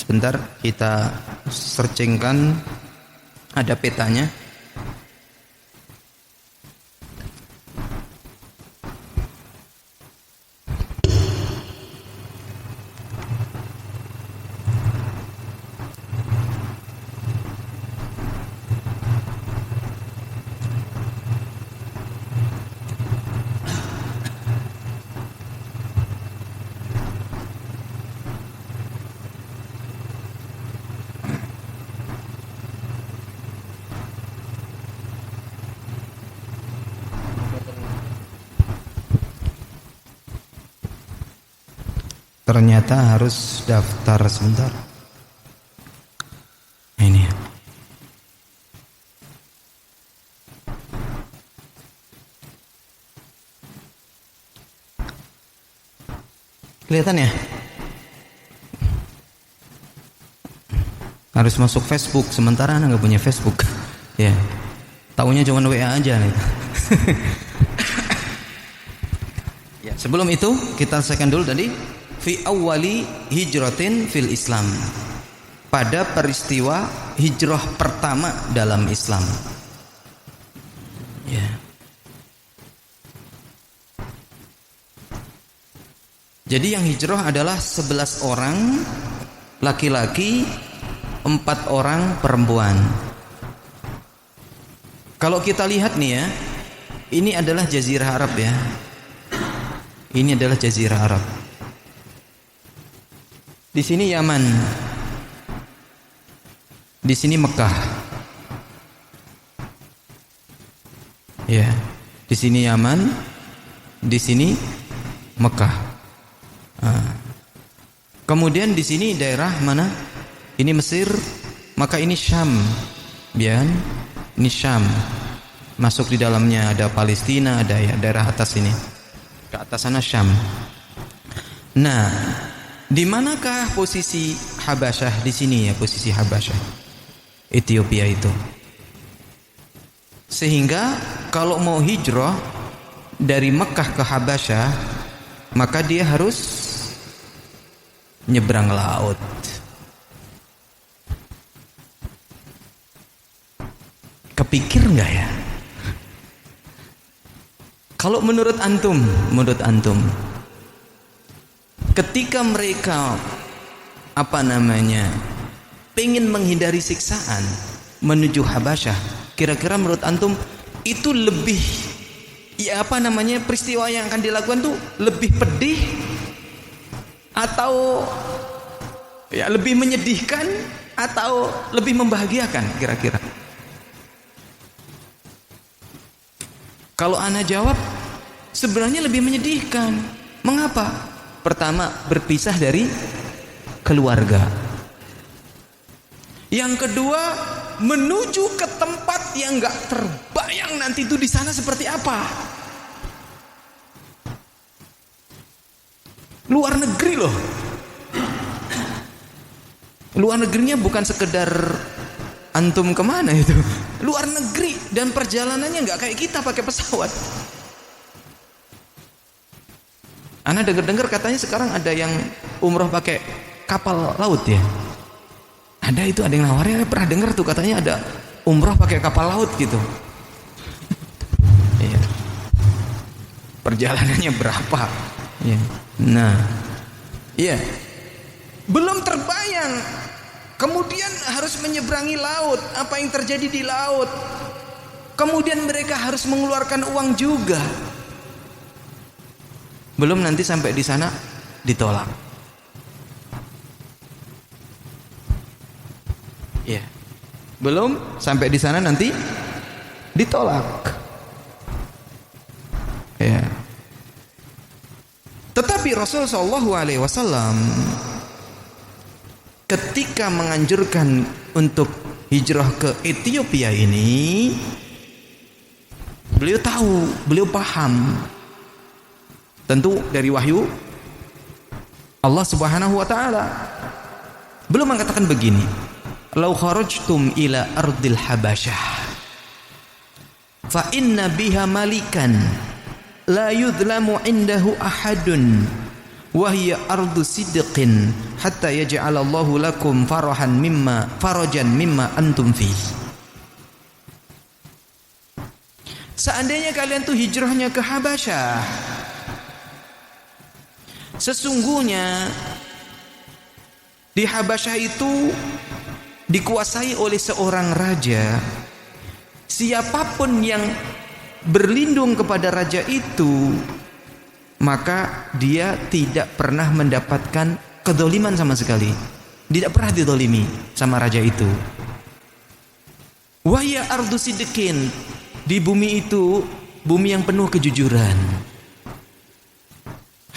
Sebentar, kita searchingkan, ada petanya. Ternyata harus daftar sebentar. Ini. Kelihatan ya? Harus masuk Facebook, sementara Anda nggak punya Facebook. Ya. Taunya cuma WA aja nih. Ya, sebelum itu kita selesaikan dulu tadi fi awwali hijratin fil Islam. Pada peristiwa hijrah pertama dalam Islam. Ya. Jadi yang hijrah adalah 11 orang laki-laki, 4 orang perempuan. Kalau kita lihat nih ya, ini adalah Jazirah Arab ya. Ini adalah Jazirah Arab. Di sini Yaman. Di sini Mekah. Ya, di sini Yaman, di sini Mekah. Kemudian di sini daerah mana? Ini Mesir, maka ini Syam. Ya, ini Syam. Masuk di dalamnya ada Palestina, ada ya daerah atas ini. Ke atas sana Syam. Nah, di manakah posisi Habasyah di sini ya, posisi Habasyah? Ethiopia itu. Sehingga kalau mau hijrah dari Mekah ke Habasyah, maka dia harus nyebrang laut. Kepikir nggak ya? Kalau menurut antum, ketika mereka pengen menghindari siksaan menuju Habasyah, kira-kira menurut antum itu lebih peristiwa yang akan dilakukan tuh lebih pedih atau ya lebih menyedihkan atau lebih membahagiakan kira-kira? Kalau ana jawab sebenarnya lebih menyedihkan. Mengapa? Pertama, berpisah dari keluarga. Yang kedua, menuju ke tempat yang enggak terbayang nanti itu di sana seperti apa. Luar negeri loh. Luar negerinya bukan sekedar antum kemana itu. Luar negeri, dan perjalanannya nggak kayak kita pakai pesawat. Ana dengar katanya sekarang ada yang umroh pakai kapal laut ya. Ada yang nawarin, pernah dengar tuh katanya ada umroh pakai kapal laut gitu. Iya. Perjalanannya berapa? Iya. Nah, iya, belum terbayang. Kemudian harus menyeberangi laut. Apa yang terjadi di laut? Kemudian mereka harus mengeluarkan uang juga. Belum nanti sampai di sana ditolak. Iya. Belum sampai di sana nanti ditolak. Ya. Tetapi Rasul sallallahu alaihi wasallam ketika menganjurkan untuk hijrah ke Ethiopia ini, beliau tahu, beliau paham. Tentu dari wahyu Allah Subhanahu wa taala. Beliau mengatakan begini, "Lau kharajtum ila ardil habasyah fa inna biha malikan la yudlamu indahu ahadun wa hiya ardu sidqin hatta yaj'alallahu lakum farajan mimma antum fi." Seandainya kalian tuh hijrahnya ke Habasyah, sesungguhnya di Habasyah itu dikuasai oleh seorang raja. Siapapun yang berlindung kepada raja itu, maka dia tidak pernah mendapatkan kedzaliman sama sekali. Tidak pernah dizalimi sama raja itu. Wa ya ardu sidqin, di bumi itu bumi yang penuh kejujuran.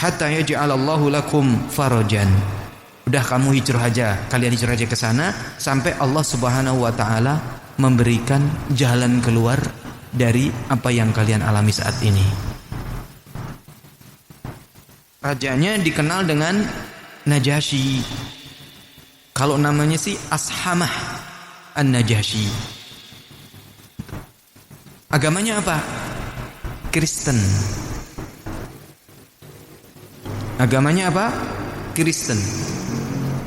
hatta yaj'alallahu lakum farajan. Udah kamu hijrah aja, kalian hijrah aja ke sana sampai Allah Subhanahu wa taala memberikan jalan keluar dari apa yang kalian alami saat ini. Rajanya dikenal dengan Najasyi. Kalau namanya sih Ashamah An-Najasyi. Agamanya apa? Kristen. Agamanya apa? Kristen.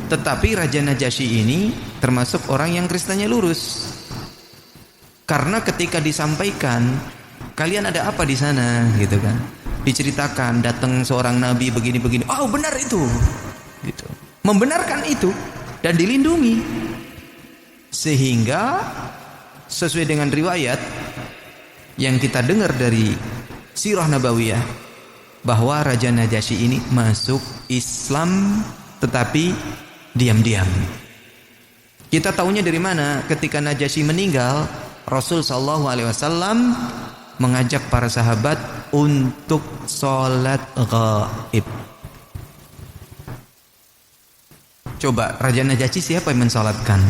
Tetapi Raja Najasyi ini termasuk orang yang Kristennya lurus. Karena ketika disampaikan, kalian ada apa di sana, gitu kan? Diceritakan datang seorang nabi begini-begini. Oh, benar itu. Gitu. Membenarkan itu dan dilindungi. Sehingga sesuai dengan riwayat yang kita dengar dari Sirah Nabawiyah bahwa Raja Najasyi ini masuk Islam tetapi diam-diam. Kita tahunya dari mana? Ketika Najasyi meninggal, Rasul sallallahu alaihi wasallam mengajak para sahabat untuk sholat ghaib. Coba Raja Najasyi siapa yang mensolatkan?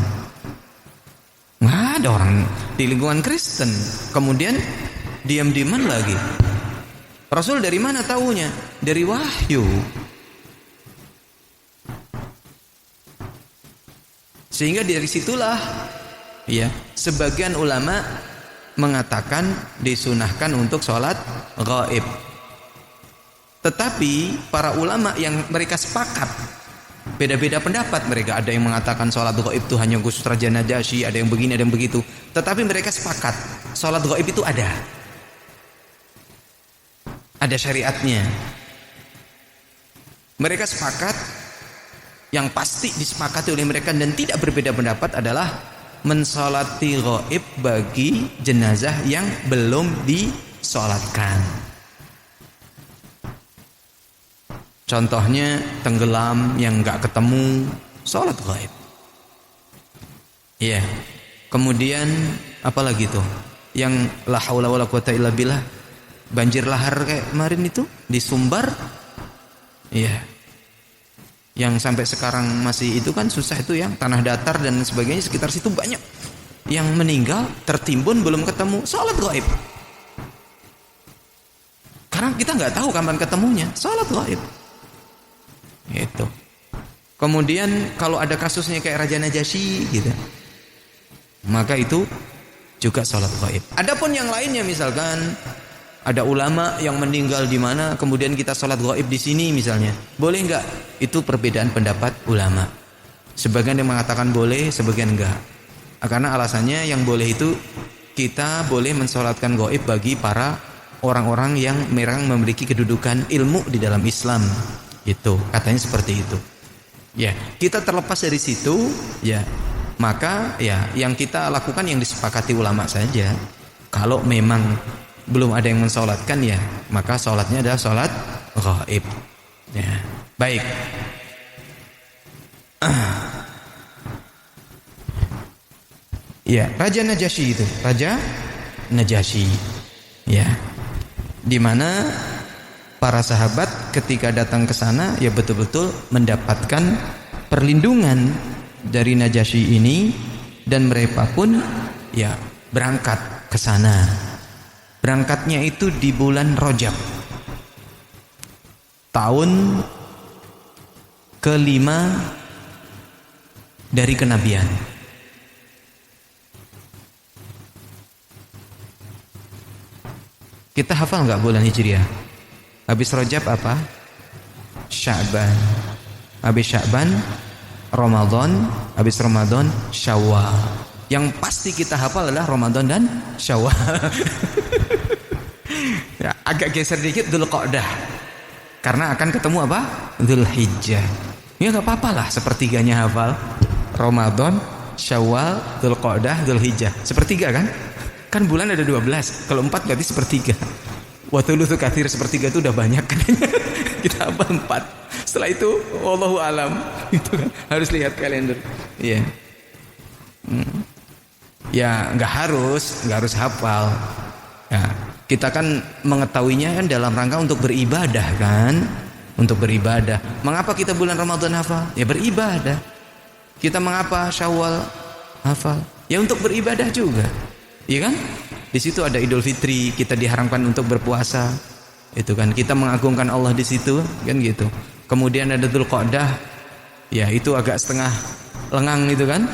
Nggak ada orang di lingkungan Kristen. Kemudian diam-diaman lagi. Rasul dari mana tahunya? Dari wahyu. Sehingga dari situlah ya, sebagian ulama mengatakan disunahkan untuk sholat ghaib. Tetapi para ulama yang mereka sepakat, beda-beda pendapat mereka. Ada yang mengatakan sholat ghaib itu hanya khusus Raja Najasyi, ada yang begini, ada yang begitu. Tetapi mereka sepakat sholat ghaib itu ada syariatnya. Mereka sepakat, yang pasti disepakati oleh mereka dan tidak berbeda pendapat adalah mensolati ghaib bagi jenazah yang belum disolatkan. Contohnya tenggelam yang nggak ketemu, sholat ghaib. Iya. Kemudian apalagi tuh? Yang la haula wala quwata illa billah, banjir lahar kayak kemarin itu di Sumbar. Iya. Yang sampai sekarang masih itu kan susah itu yang tanah datar dan sebagainya, sekitar situ banyak yang meninggal tertimbun belum ketemu, sholat ghaib. Karena kita nggak tahu kapan ketemunya, sholat ghaib. Gitu. Kemudian kalau ada kasusnya kayak Raja Najasyi gitu, maka itu juga sholat ghaib. Adapun yang lainnya misalkan ada ulama yang meninggal di mana, kemudian kita sholat ghaib di sini misalnya, boleh nggak? Itu perbedaan pendapat ulama. Sebagian yang mengatakan boleh, sebagian enggak. Karena alasannya yang boleh itu kita boleh mensolatkan ghaib bagi para orang-orang yang memang memiliki kedudukan ilmu di dalam Islam. Itu katanya seperti itu. Ya, kita terlepas dari situ, ya, maka ya yang kita lakukan yang disepakati ulama saja. Kalau memang belum ada yang mensolatkan, ya maka solatnya adalah solat ghaib. Ya, baik. Ya, Raja Najasyi itu, Raja Najasyi. Ya, di mana para sahabat ketika datang ke sana ya betul-betul mendapatkan perlindungan dari Najasyi ini, dan mereka pun ya berangkat ke sana. Berangkatnya itu di bulan Rajab, tahun ke-5 dari kenabian. Kita hafal nggak bulan Hijriah? Habis Rajab apa? Sya'ban. Habis Sya'ban Ramadan. Habis Ramadan Syawal. Yang pasti kita hafal adalah Ramadan dan Syawal. Ya, agak geser dikit Dzulqa'dah, karena akan ketemu apa? Dzulhijjah. Ya nggak apa-apa lah, sepertiganya hafal. Ramadan, Syawal, Dzulqa'dah, Dzulhijjah. Sepertiga kan? Kan bulan ada 12. Kalau 4 berarti sepertiga. Wa thulutsu katsir, sepertiga itu udah banyak katanya. Kita hafal 4. Setelah itu wallahu alam. Itu kan harus lihat kalender. Iya. Ya nggak harus hafal. Ya, kita kan mengetahuinya kan dalam rangka untuk beribadah kan. Untuk beribadah. Mengapa kita bulan Ramadan hafal? Ya beribadah. Kita mengapa Syawal hafal? Ya untuk beribadah juga. Iya kan? Di situ ada Idul Fitri, kita diharamkan untuk berpuasa. Itu kan kita mengagungkan Allah di situ, kan gitu. Kemudian ada Dzulqa'dah. Ya, itu agak setengah lengang gitu kan.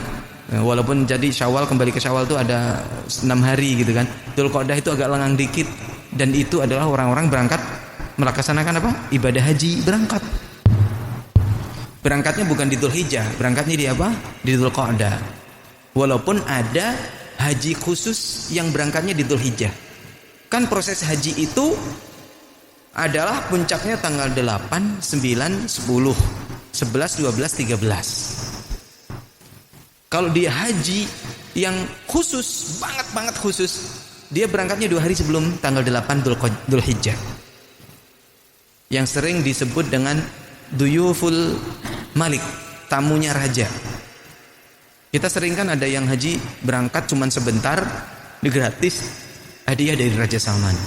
Walaupun jadi Syawal, kembali ke Syawal itu ada 6 hari gitu kan. Dzulqa'dah itu agak lengang dikit, dan itu adalah orang-orang berangkat melaksanakan apa? Ibadah haji, berangkat. Berangkatnya bukan di Dzulhijjah, berangkatnya di apa? Di Dzulqa'dah. Walaupun ada haji khusus yang berangkatnya di Dzulhijjah. Kan proses haji itu adalah puncaknya tanggal 8, 9, 10, 11, 12, 13. Kalau dia haji yang khusus, banget khusus, dia berangkatnya 2 hari sebelum tanggal 8 Dzulhijjah. Yang sering disebut dengan Duyuful Malik, tamunya raja. Kita sering kan ada yang haji berangkat cuman sebentar, gratis, hadiah dari Raja Salman.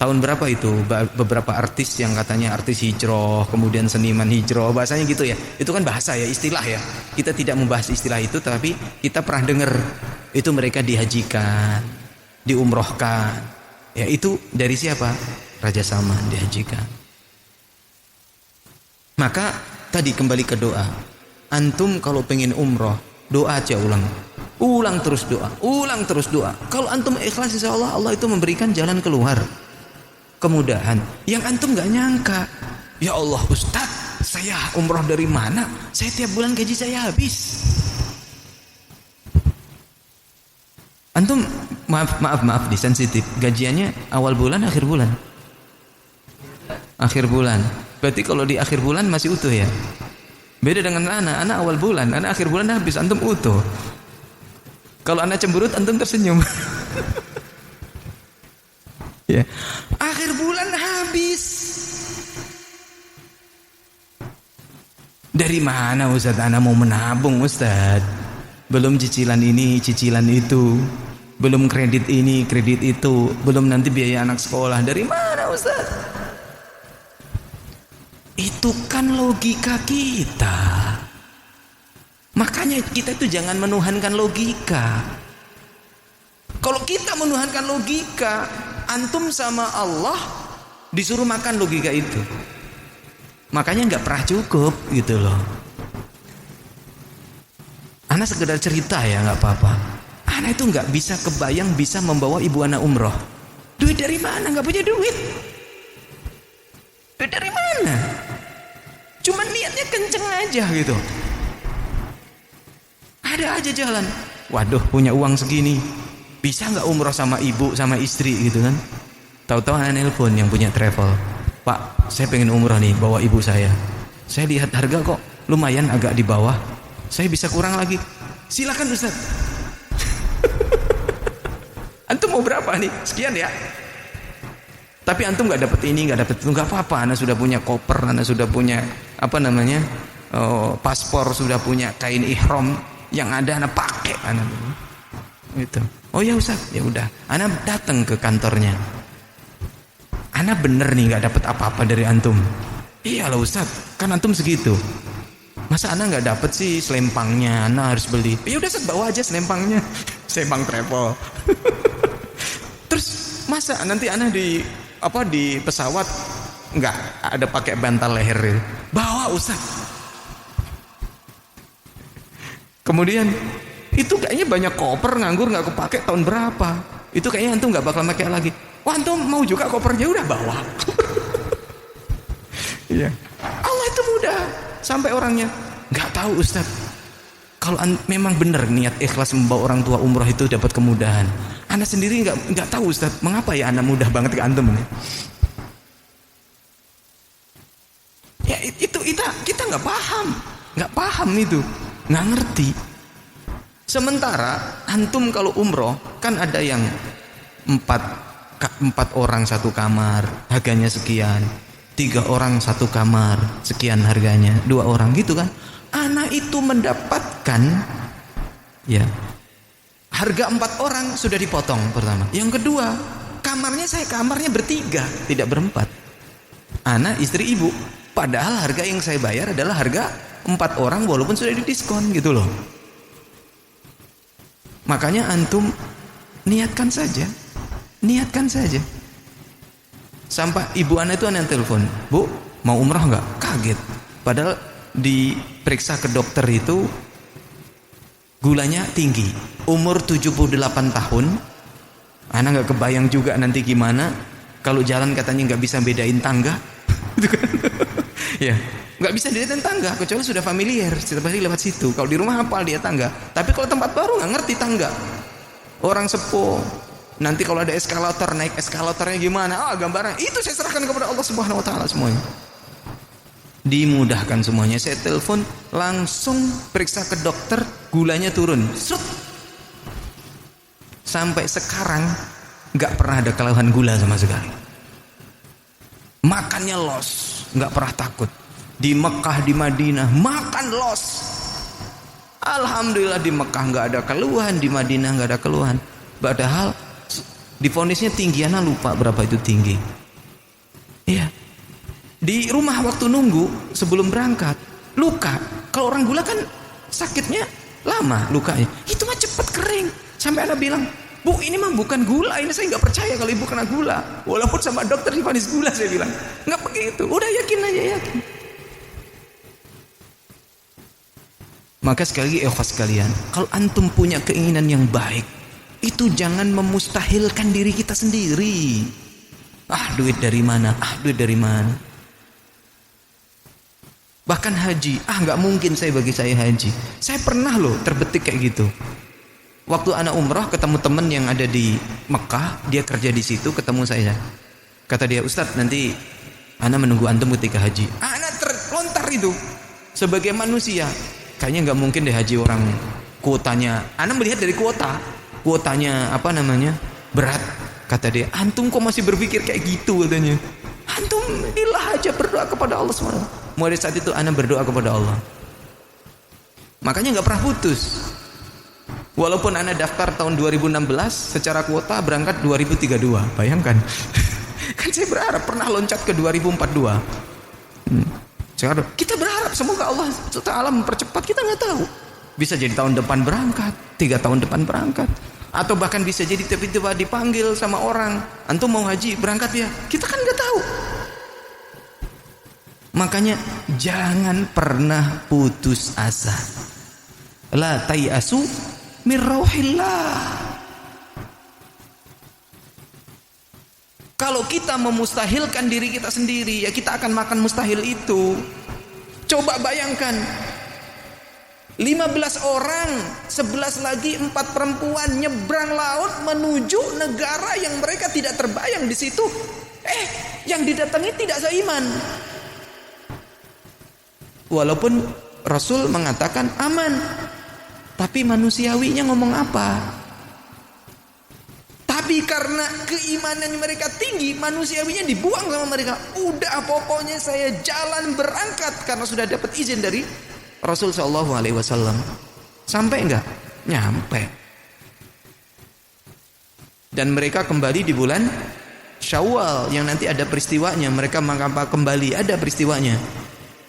Tahun berapa itu? Beberapa artis yang katanya artis hijrah, kemudian seniman hijrah, bahasanya gitu ya. Itu kan bahasa ya, istilah ya. Kita tidak membahas istilah itu, tapi kita pernah dengar itu mereka dihajikan, diumrohkan. Ya itu dari siapa? Raja Salman dihajikan. Maka tadi kembali ke doa. Antum kalau pengen umroh, doa aja ulang terus doa. Kalau antum ikhlas, insya Allah, Allah itu memberikan jalan keluar, kemudahan yang antum nggak nyangka. Ya Allah Ustaz, saya umroh dari mana? Saya tiap bulan gaji saya habis. Antum maaf disensitif. Gajiannya awal bulan, akhir bulan? Akhir bulan. Berarti kalau di akhir bulan masih utuh ya. Beda dengan anak awal bulan, anak akhir bulan habis, antum utuh. Kalau anak cemberut, antum tersenyum. Ya. Akhir bulan habis. Dari mana Ustaz anak mau menabung Ustaz? Belum cicilan ini, cicilan itu. Belum kredit ini, kredit itu. Belum nanti biaya anak sekolah. Dari mana Ustaz? Itu kan logika kita. Makanya kita itu jangan menuhankan logika. Kalau kita menuhankan logika, antum sama Allah disuruh makan logika itu. Makanya nggak pernah cukup gitu loh. Ana sekedar cerita ya, nggak apa-apa. Ana itu nggak bisa kebayang bisa membawa ibu ana umroh. Duit dari mana? Nggak punya duit. Duit dari mana? Cuman niatnya kenceng aja gitu. Ada aja jalan. Waduh, punya uang segini, bisa nggak umroh sama ibu sama istri gitu kan? Tahu-tahu anak nelpon yang punya travel. Pak, saya pengen umroh nih bawa ibu saya. Saya lihat harga kok lumayan agak di bawah. Saya bisa kurang lagi. Silakan Ustaz. Antum mau berapa nih? Sekian ya. Tapi antum nggak dapat ini, nggak dapat itu, nggak apa-apa. Anda sudah punya koper, Anda sudah punya paspor, sudah punya kain ihram, yang ada Anda pakai, Anda gitu. Oh ya Ustaz, ya udah. Anda datang ke kantornya. Anda bener nih nggak dapat apa-apa dari antum. Iya lah Ustaz, kan antum segitu. Masa Anda nggak dapat sih selempangnya? Anda harus beli. Ya udah Ustaz, bawa aja selempangnya. Selempang travel. Terus masa nanti Anda di pesawat nggak ada pakai bantal leher? Bawa Ustaz. Kemudian itu kayaknya banyak koper nganggur nggak kepake tahun berapa. Itu kayaknya antum nggak bakal pakai lagi. Wah antum mau juga kopernya, udah bawa. Iya. Allah itu mudah. Sampai orangnya nggak tahu Ustaz. Kalau memang benar niat ikhlas membawa orang tua umroh itu dapat kemudahan. Anda sendiri nggak tahu Ustaz, mengapa ya Anda mudah banget ke antum ini? Ya itu kita nggak paham itu, nggak ngerti. Sementara antum kalau umroh kan ada yang 4 orang satu kamar, harganya sekian. 3 orang satu kamar, sekian harganya. 2 orang gitu kan. Anak itu mendapatkan ya harga 4 orang sudah dipotong pertama. Yang kedua, kamarnya bertiga, tidak berempat. Anak, istri, ibu. Padahal harga yang saya bayar adalah harga 4 orang walaupun sudah didiskon gitu loh. Makanya antum niatkan saja. Niatkan saja. Sampai ibu anak itu anak telepon, "Bu, mau umrah enggak?" Kaget. Padahal diperiksa ke dokter itu gulanya tinggi. Umur 78 tahun. Anak enggak kebayang juga nanti gimana kalau jalan katanya enggak bisa bedain tangga. Gitu kan. Ya, enggak bisa bedain tangga kecuali sudah familiar, setiap hari lewat situ. Kalau di rumah hafal dia tangga. Tapi kalau tempat baru enggak ngerti tangga. Orang sepuh, nanti kalau ada eskalator, naik eskalatornya gimana? Gambaran itu saya serahkan kepada Allah Subhanahu wa taala semuanya. Dimudahkan semuanya. Saya telepon, langsung periksa ke dokter, gulanya turun. Srut. Sampai sekarang enggak pernah ada keluhan gula sama sekali. Makannya los, enggak pernah takut. Di Mekah, di Madinah makan los. Alhamdulillah di Mekah nggak ada keluhan, di Madinah nggak ada keluhan. Padahal divonisnya tinggi, anak lupa berapa itu tinggi. Iya. Di rumah waktu nunggu sebelum berangkat luka. Kalau orang gula kan sakitnya lama lukanya. Itu mah cepet kering. Sampai anak bilang, "Bu, ini mah bukan gula. Ini saya nggak percaya kalau ibu kena gula." Walaupun sama dokter divonis gula, saya bilang nggak begitu. Udah yakin aja, yakin. Maka sekali lagi ikhwas sekalian, kalau antum punya keinginan yang baik, itu jangan memustahilkan diri kita sendiri. Duit dari mana? Duit dari mana? Bahkan haji, nggak mungkin bagi saya haji. Saya pernah loh terbetik kayak gitu. Waktu anak umrah ketemu teman yang ada di Mekah, dia kerja di situ, ketemu saya. Kata dia, "Ustadz, nanti anak menunggu antum ketika haji." Anak terlontar itu sebagai manusia. Kayaknya nggak mungkin deh haji orang kuotanya. Anak melihat dari kuotanya berat. Kata dia, "Antum kok masih berpikir kayak gitu?" katanya. "Antum ilah aja berdoa kepada Allah SWT." Mulai saat itu anak berdoa kepada Allah. Makanya nggak pernah putus. Walaupun anak daftar tahun 2016, secara kuota berangkat 2032. Bayangkan. Kan saya berharap pernah loncat ke 2042. Sekarang kita berharap semoga Allah Ta'ala mempercepat. Kita nggak tahu, bisa jadi tahun depan berangkat, 3 tahun depan berangkat, atau bahkan bisa jadi tiba-tiba dipanggil sama orang, "Antum mau haji, berangkat ya." Kita kan nggak tahu. Makanya jangan pernah putus asa. La tayasu min rauhillah. Kalau kita memustahilkan diri kita sendiri, ya kita akan makan mustahil itu. Coba bayangkan, 15 orang, 11 lagi 4 perempuan nyebrang laut menuju negara yang mereka tidak terbayang di situ. Yang didatangi tidak seiman. Walaupun Rasul mengatakan aman, tapi manusiawinya ngomong apa? Tapi karena keimanan mereka tinggi, manusiawinya dibuang sama mereka. Udah, pokoknya saya jalan berangkat karena sudah dapat izin dari Rasul Shallallahu Alaihi Wasallam. Sampai enggak? Nyampe. Dan mereka kembali di bulan Syawal yang nanti ada peristiwanya. Mereka kembali, ada peristiwanya.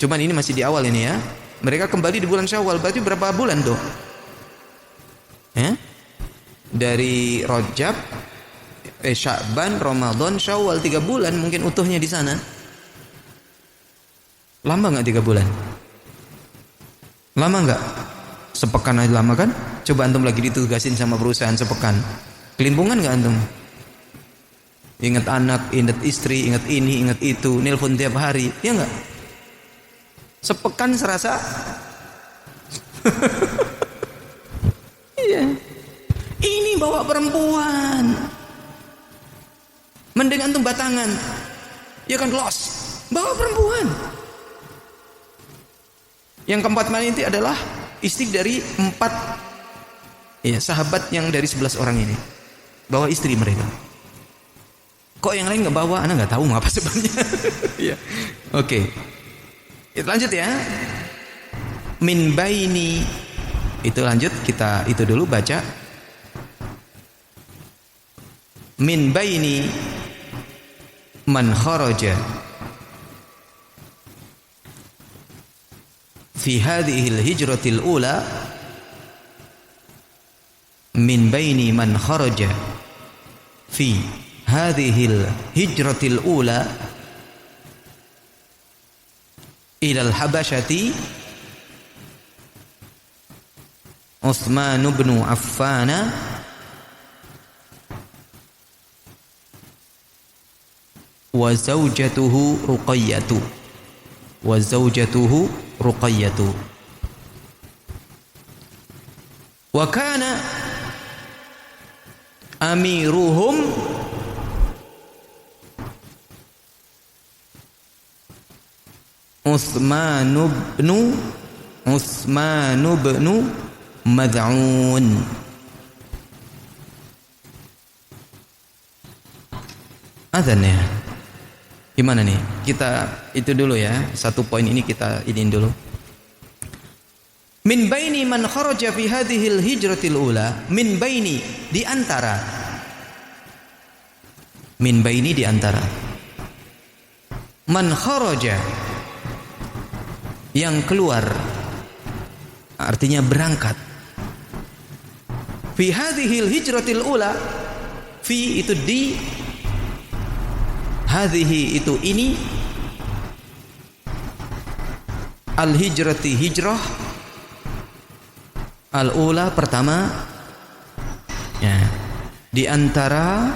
Cuman ini masih di awal ini ya. Mereka kembali di bulan Syawal. Berarti berapa bulan tuh? Dari Rajab, Sya'ban, Ramadan, Syawal, 3 bulan mungkin utuhnya di sana. Lama nggak 3 bulan? Lama nggak? Sepekan aja lama kan? Coba antum lagi ditugasin sama perusahaan sepekan, kelimpungan nggak antum? Ingat anak, ingat istri, ingat ini, ingat itu, nelpon tiap hari, ya nggak? Sepekan serasa. Iya. Ini bawa perempuan. Mending antum batangan. Ya kan, los. Bawa perempuan. Yang keempat itu adalah istri dari 4 sahabat yang dari 11 orang ini. Bawa istri mereka. Kok yang lain nggak bawa? Anak nggak tahu apa sebabnya. Ya. Oke. Kita lanjut ya. Min baini. Itu lanjut, kita itu dulu baca. Min baini man kharaja fi hadhihi al-hijratil ula min baini man kharaja fi hadhihi al-hijratil ula ila al-habasyati Utsman bin Affan wa zawjatuhu Ruqayyatu wa kana amiruhum Utsman bin Mad'un. Azan ya. Gimana nih? Kita itu dulu ya. Satu poin ini kita iniin dulu. Min baini man kharaja fi hadhihi al-hijratil ula, min baini di antara. Min baini di antara. Man kharaja yang keluar, artinya berangkat. Fi hadhil hijratil ula, fi itu di, hadhihi itu ini, al hijrati hijrah, al ula pertama, ya, di antara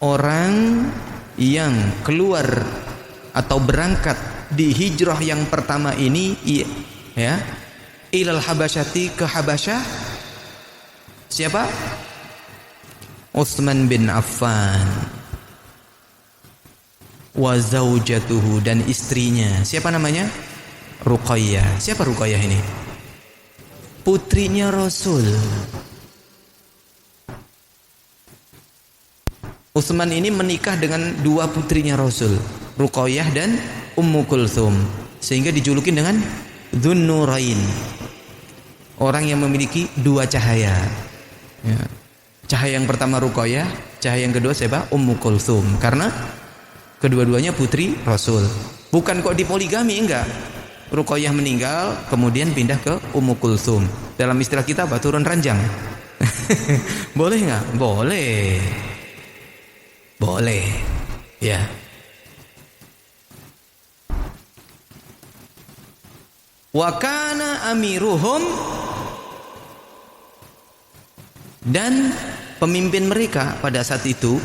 orang yang keluar atau berangkat di hijrah yang pertama ini, ya, ilal habasyati, ke Habasyah. Siapa? Utsman bin Affan wa zaujatuhu, dan istrinya. Siapa namanya? Ruqayyah. Siapa Ruqayyah ini? Putrinya Rasul. Utsman ini menikah dengan dua putrinya Rasul, Ruqayyah dan Ummu Kulthum, sehingga dijuluki dengan Dzunnurain, orang yang memiliki dua cahaya. Ya. Cahaya yang pertama Ruqayyah, cahaya yang kedua siapa? Ummu Kulthum, karena kedua-duanya putri Rasul. Bukan kok dipoligami, enggak. Ruqayyah meninggal, kemudian pindah ke Ummu Kulthum. Dalam istilah kita apa? Turun ranjang. Boleh enggak? Boleh. Boleh. Ya. Wa kana amiruhum, dan pemimpin mereka pada saat itu,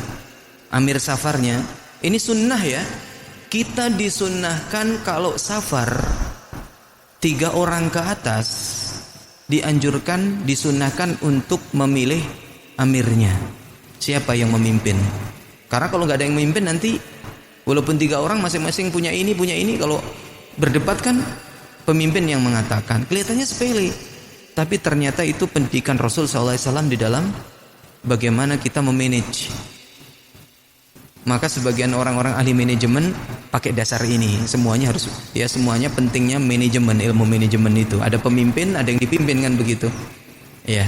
amir safarnya. Ini sunnah ya, kita disunnahkan kalau safar 3 orang ke atas, dianjurkan, disunnahkan untuk memilih amirnya, siapa yang memimpin. Karena kalau nggak ada yang memimpin nanti, walaupun 3 orang masing-masing punya ini, kalau berdebat kan pemimpin yang mengatakan, kelihatannya sepele, tapi ternyata itu pendidikan Rasul SAW di dalam bagaimana kita memanage. Maka sebagian orang-orang ahli manajemen pakai dasar ini. Semuanya harus, ya semuanya pentingnya manajemen, ilmu manajemen itu. Ada pemimpin, ada yang dipimpin, kan begitu. Ya.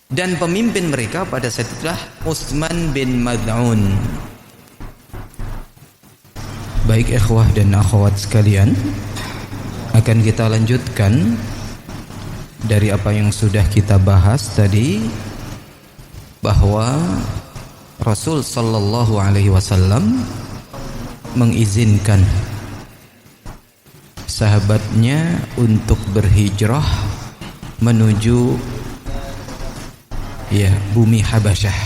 Dan pemimpin mereka pada saat itulah Utsman bin Mad'un. Baik ikhwah dan akhwat sekalian, akan kita lanjutkan dari apa yang sudah kita bahas tadi, bahwa Rasul sallallahu alaihi wasallam mengizinkan sahabatnya untuk berhijrah menuju bumi Habasyah,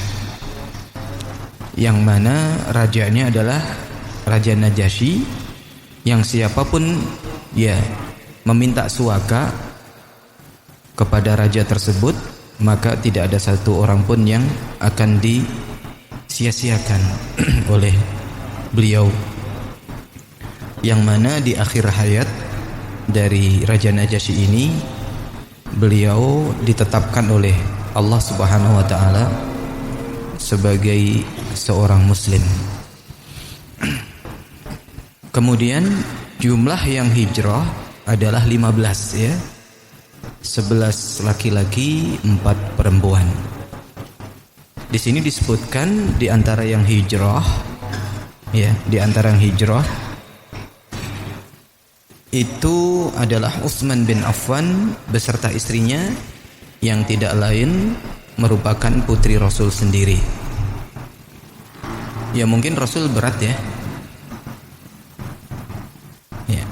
yang mana rajanya adalah Raja Najasyi, yang siapapun meminta suaka kepada raja tersebut, maka tidak ada satu orang pun yang akan disia-siakan oleh beliau. Yang mana di akhir hayat dari Raja Najasyi ini, beliau ditetapkan oleh Allah Subhanahu wa taala sebagai seorang muslim. Kemudian jumlah yang hijrah adalah 15 ya. 11 laki-laki, 4 perempuan. Di sini disebutkan di antara yang hijrah, di antara yang hijrah itu adalah Utsman bin Affan beserta istrinya yang tidak lain merupakan putri Rasul sendiri. Ya mungkin Rasul berat ya. Ya.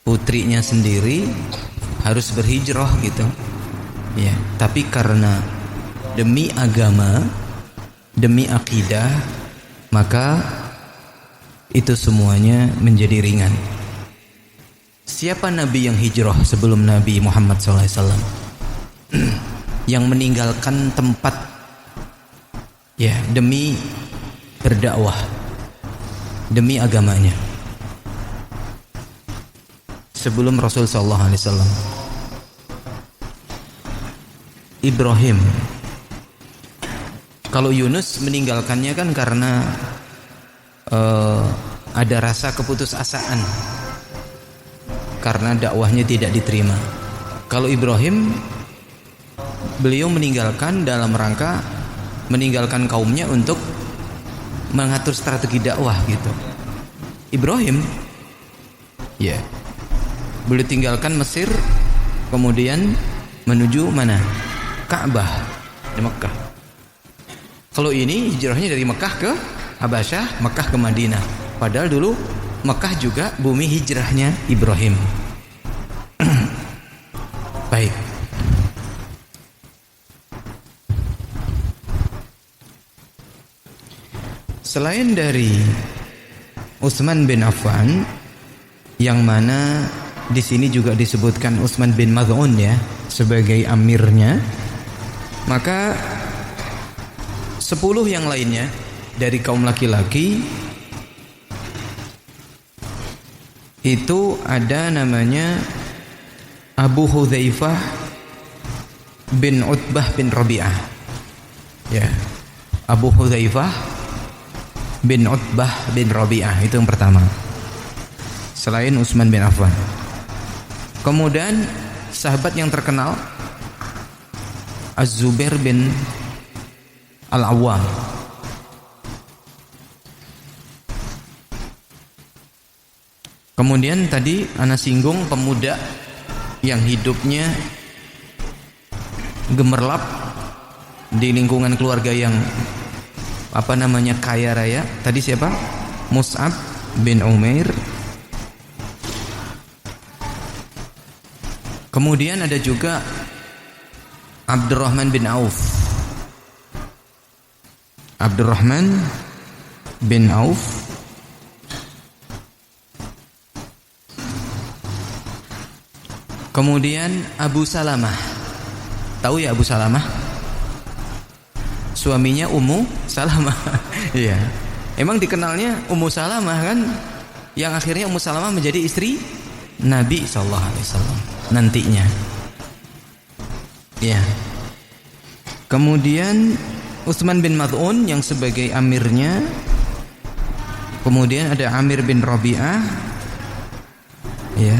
Putrinya sendiri harus berhijrah gitu. Ya, tapi karena demi agama, demi akidah, maka itu semuanya menjadi ringan. Siapa nabi yang hijrah sebelum Nabi Muhammad SAW? Yang meninggalkan tempat ya demi berdakwah, demi agamanya. Sebelum Rasul SAW, Ibrahim. Kalau Yunus meninggalkannya kan karena ada rasa keputusasaan, karena dakwahnya tidak diterima. Kalau Ibrahim, beliau meninggalkan dalam rangka meninggalkan kaumnya untuk mengatur strategi dakwah gitu. Ibrahim, ya, beliau tinggalkan Mesir, kemudian menuju mana? Ka'bah di Mekah. Kalau ini hijrahnya dari Mekah ke Habasyah, Mekah ke Madinah. Padahal dulu Mekah juga bumi hijrahnya Ibrahim. Baik. Selain dari Utsman bin Affan, yang mana di sini juga disebutkan Utsman bin Maz'un ya sebagai amirnya, maka 10 yang lainnya dari kaum laki-laki itu ada namanya Abu Hudzaifah bin Utbah bin Rabi'ah. Ya, Abu Hudzaifah bin Utbah bin Rabi'ah itu yang pertama. Selain Utsman bin Affan. Kemudian sahabat yang terkenal Az-Zubair bin Al-Awwam. Kemudian tadi ana singgung pemuda yang hidupnya gemerlap di lingkungan keluarga yang kaya raya. Tadi siapa? Mus'ab bin Umair. Kemudian ada juga Abdurrahman bin Auf. Abdurrahman bin Auf. Kemudian Abu Salamah. Tahu ya Abu Salamah? Suaminya Ummu Salamah. Iya. Emang dikenalnya Ummu Salamah kan? Yang akhirnya Ummu Salamah menjadi istri Nabi SAW nantinya. Ya. Kemudian Utsman bin Maz'un yang sebagai amirnya. Kemudian ada Amir bin Rabi'ah. Ya.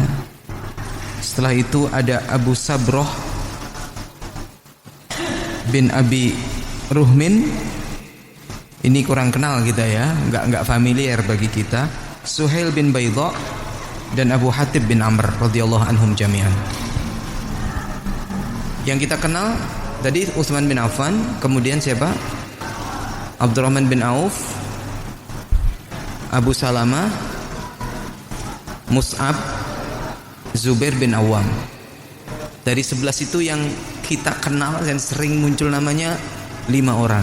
Setelah itu ada Abu Sabroh bin Abi Ruhmin. Ini kurang kenal kita ya, enggak familiar bagi kita. Suhail bin Baydha dan Abu Hatib bin Amr radhiyallahu anhum jami'an. Yang kita kenal tadi Utsman bin Affan, kemudian siapa? Abdurrahman bin Auf, Abu Salamah, Mus'ab, Zubair bin Awam. Dari 11 itu yang kita kenal dan sering muncul namanya 5 orang.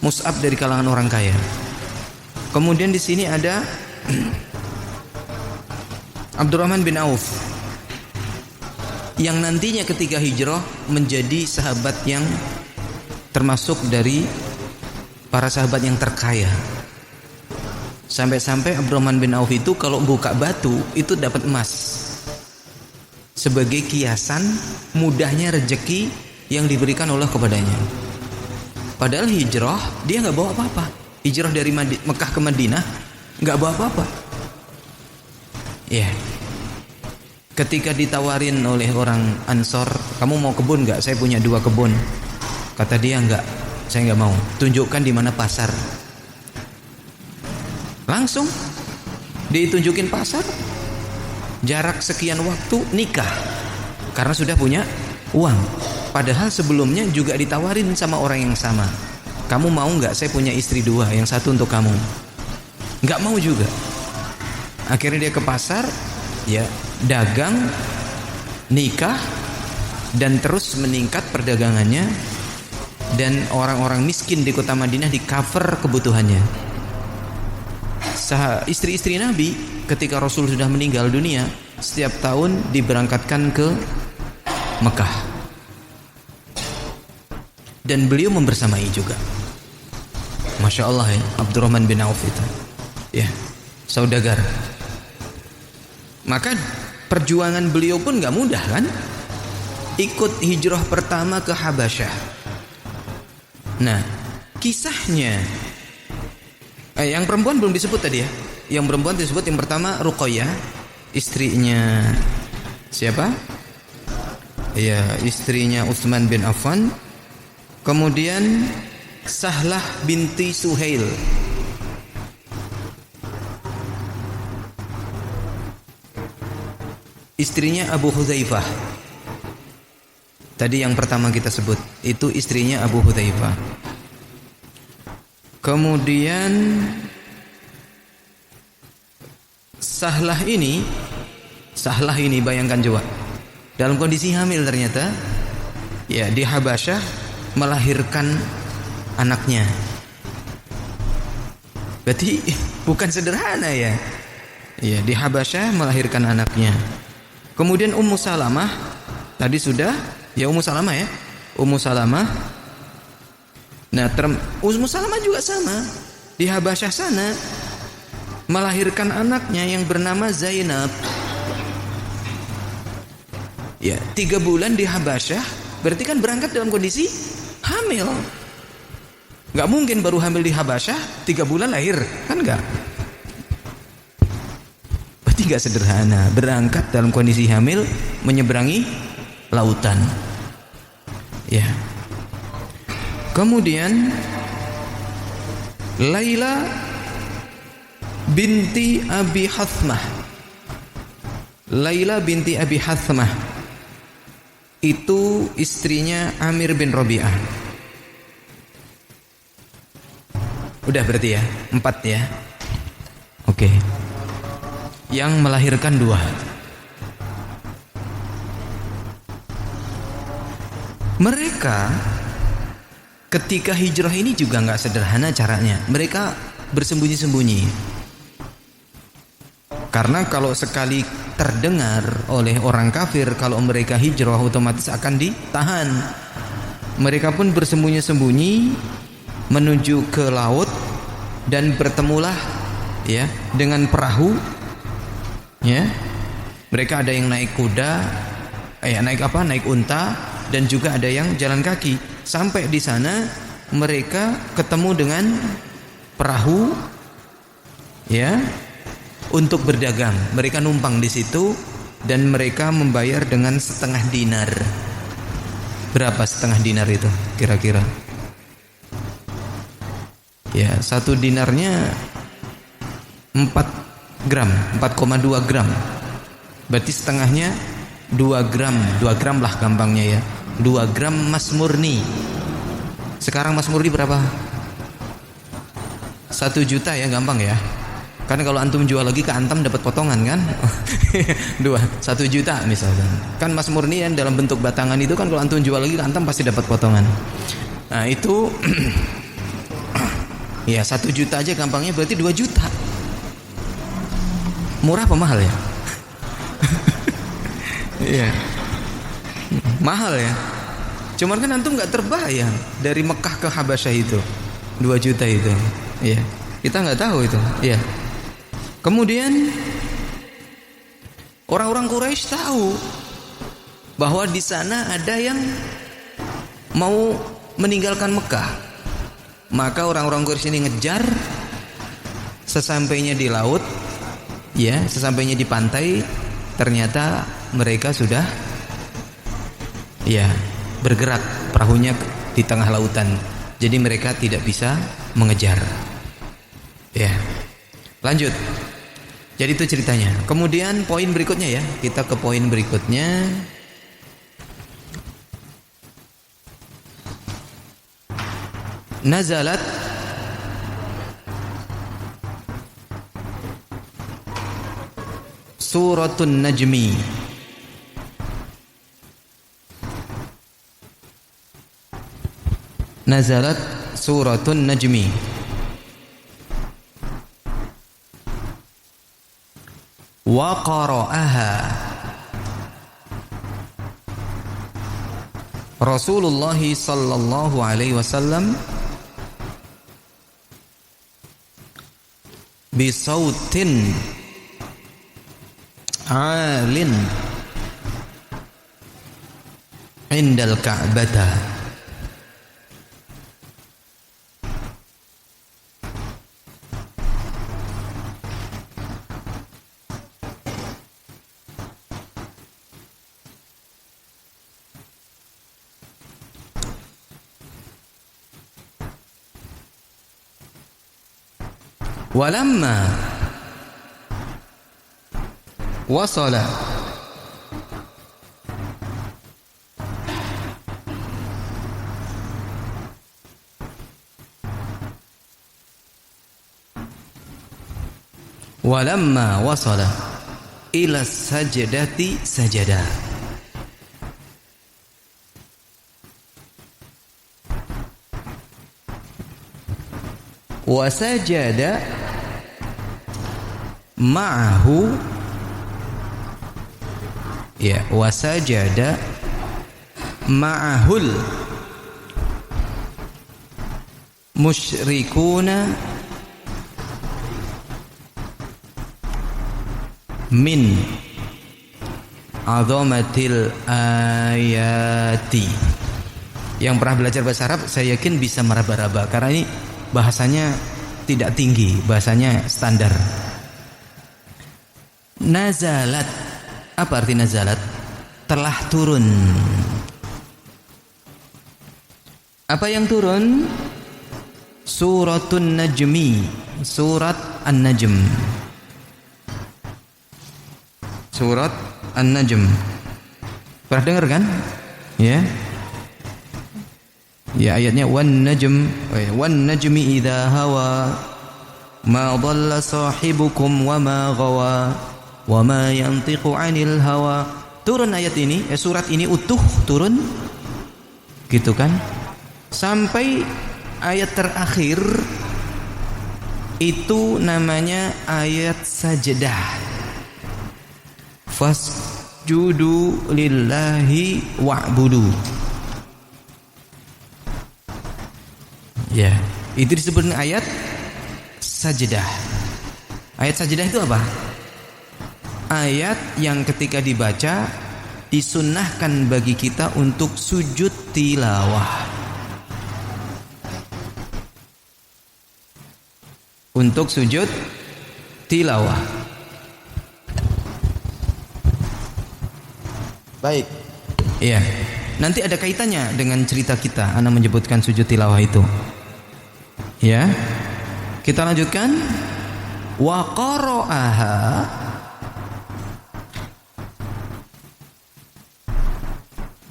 Mus'ab dari kalangan orang kaya. Kemudian di sini ada Abdurrahman bin Auf yang nantinya ketika hijrah menjadi sahabat yang termasuk dari para sahabat yang terkaya. Sampai-sampai Abdurrahman bin Auf itu kalau buka batu itu dapat emas. Sebagai kiasan mudahnya rezeki yang diberikan Allah kepadanya. Padahal hijrah dia nggak bawa apa-apa. Hijrah dari Mekah ke Madinah nggak bawa apa-apa. Ya. Ketika ditawarin oleh orang Ansor, kamu mau kebun nggak? Saya punya 2 kebun. Kata dia nggak, saya nggak mau. Tunjukkan di mana pasar. Langsung ditunjukin pasar. jarak sekian waktu nikah karena sudah punya uang. Padahal sebelumnya juga ditawarin sama orang yang sama, kamu mau nggak saya punya istri dua, yang satu untuk kamu? Nggak mau juga. Akhirnya dia ke pasar, ya dagang, nikah, dan terus meningkat perdagangannya, dan orang-orang miskin di kota Madinah di cover kebutuhannya. Istri-istri Nabi ketika Rasul sudah meninggal dunia setiap tahun diberangkatkan ke Mekah, dan beliau membersamai juga. Masya Allah ya, Abdurrahman bin Auf itu ya saudagar. Maka perjuangan beliau pun gak mudah kan, ikut hijrah pertama ke Habasyah. Nah kisahnya yang perempuan belum disebut tadi ya. Yang perempuan disebut yang pertama Ruqayyah, istrinya siapa? Ya, istrinya Utsman bin Affan. Kemudian Sahlah binti Suhail, istrinya Abu Hudzaifah. Tadi yang pertama kita sebut itu istrinya Abu Hudzaifah. Kemudian Sahlah ini bayangkan coba, dalam kondisi hamil ternyata ya di Habasyah melahirkan anaknya. Berarti bukan sederhana ya. Ya, di Habasyah melahirkan anaknya. Kemudian Ummu Salamah tadi sudah, ya Ummu Salamah ya. Ummu Salamah. Nah, Ummu Salamah juga sama. Di Habasyah sana melahirkan anaknya yang bernama Zainab. Ya, 3 bulan di Habasyah, berarti kan berangkat dalam kondisi hamil. Gak mungkin baru hamil di Habasyah 3 bulan lahir, kan gak? Berarti gak sederhana berangkat dalam kondisi hamil menyeberangi lautan. Ya. Kemudian Laila binti Abi Hathmah. Laila binti Abi Hathmah itu istrinya Amir bin Rabi'ah. Udah berarti ya, 4 ya. Oke. Yang melahirkan 2. Mereka ketika hijrah ini juga nggak sederhana caranya. Mereka bersembunyi-sembunyi. Karena kalau sekali terdengar oleh orang kafir kalau mereka hijrah, otomatis akan ditahan. Mereka pun bersembunyi-sembunyi menuju ke laut dan bertemulah ya dengan perahu. Ya. Mereka ada yang naik kuda, naik unta, dan juga ada yang jalan kaki. Sampai di sana mereka ketemu dengan perahu ya untuk berdagang. Mereka numpang di situ dan mereka membayar dengan setengah dinar. Berapa setengah dinar itu kira-kira? Ya, 1 dinarnya 4 gram, 4,2 gram. Berarti setengahnya 2 gram, 2 gram lah gampangnya ya. 2 gram emas murni. Sekarang emas murni berapa? 1 juta ya, gampang ya. Karena kalau antum jual lagi ke Antam dapat potongan kan. 1 juta misalkan. Kan emas murni yang dalam bentuk batangan itu kan kalau antum jual lagi ke Antam pasti dapat potongan. Nah itu ya 1 juta aja gampangnya berarti 2 juta. Murah apa mahal ya? Iya. Mahal ya. Cuman kan antum nggak terbayang dari Mekah ke Habasyah itu 2 juta itu. Iya. Kita nggak tahu itu. Iya. Kemudian orang-orang Quraisy tahu bahwa di sana ada yang mau meninggalkan Mekah. Maka orang-orang Quraisy ini ngejar. Sesampainya di laut, ya, sesampainya di pantai, ternyata mereka sudah ya bergerak perahunya di tengah lautan. Jadi mereka tidak bisa mengejar. Ya. Lanjut. Jadi itu ceritanya. Kemudian poin berikutnya ya, kita ke poin berikutnya. Nazalat Suratun Najmi. Nazalat Suratun Najmi. Wa qara'aha Rasulullah sallallahu alaihi wasallam bisautin alin indal ka'bata. Walamma wasala ila sajdati sajada. Wa sajada ma'ahu, ya, wa sajada ma'ahul musyrikuna min azamatil ayati. Yang pernah belajar bahasa Arab saya yakin bisa meraba-raba, karena ini bahasanya tidak tinggi, bahasanya standar. Nazalat, apa arti nazalat? Telah turun. Apa yang turun? Suratun Najmi, surat An-Najm. Surat An-Najm. Pernah dengar kan? Ya. Ya, ayatnya wan najmi idza hawa ma dhalla sahibukum wa ma ghawa wa ma yantiqu 'anil hawa. Turun ayat ini, surat ini utuh turun, gitu kan, sampai ayat terakhir itu namanya ayat sajdah. Fasjudu lillahi wa'budu. Ya, itu disebut ayat sajdah. Ayat sajdah itu apa? Ayat yang ketika dibaca disunnahkan bagi kita untuk sujud tilawah. Untuk sujud tilawah. Baik. Iya. Nanti ada kaitannya dengan cerita kita. Ana menyebutkan sujud tilawah itu. Ya. Kita lanjutkan. Wa qara'aha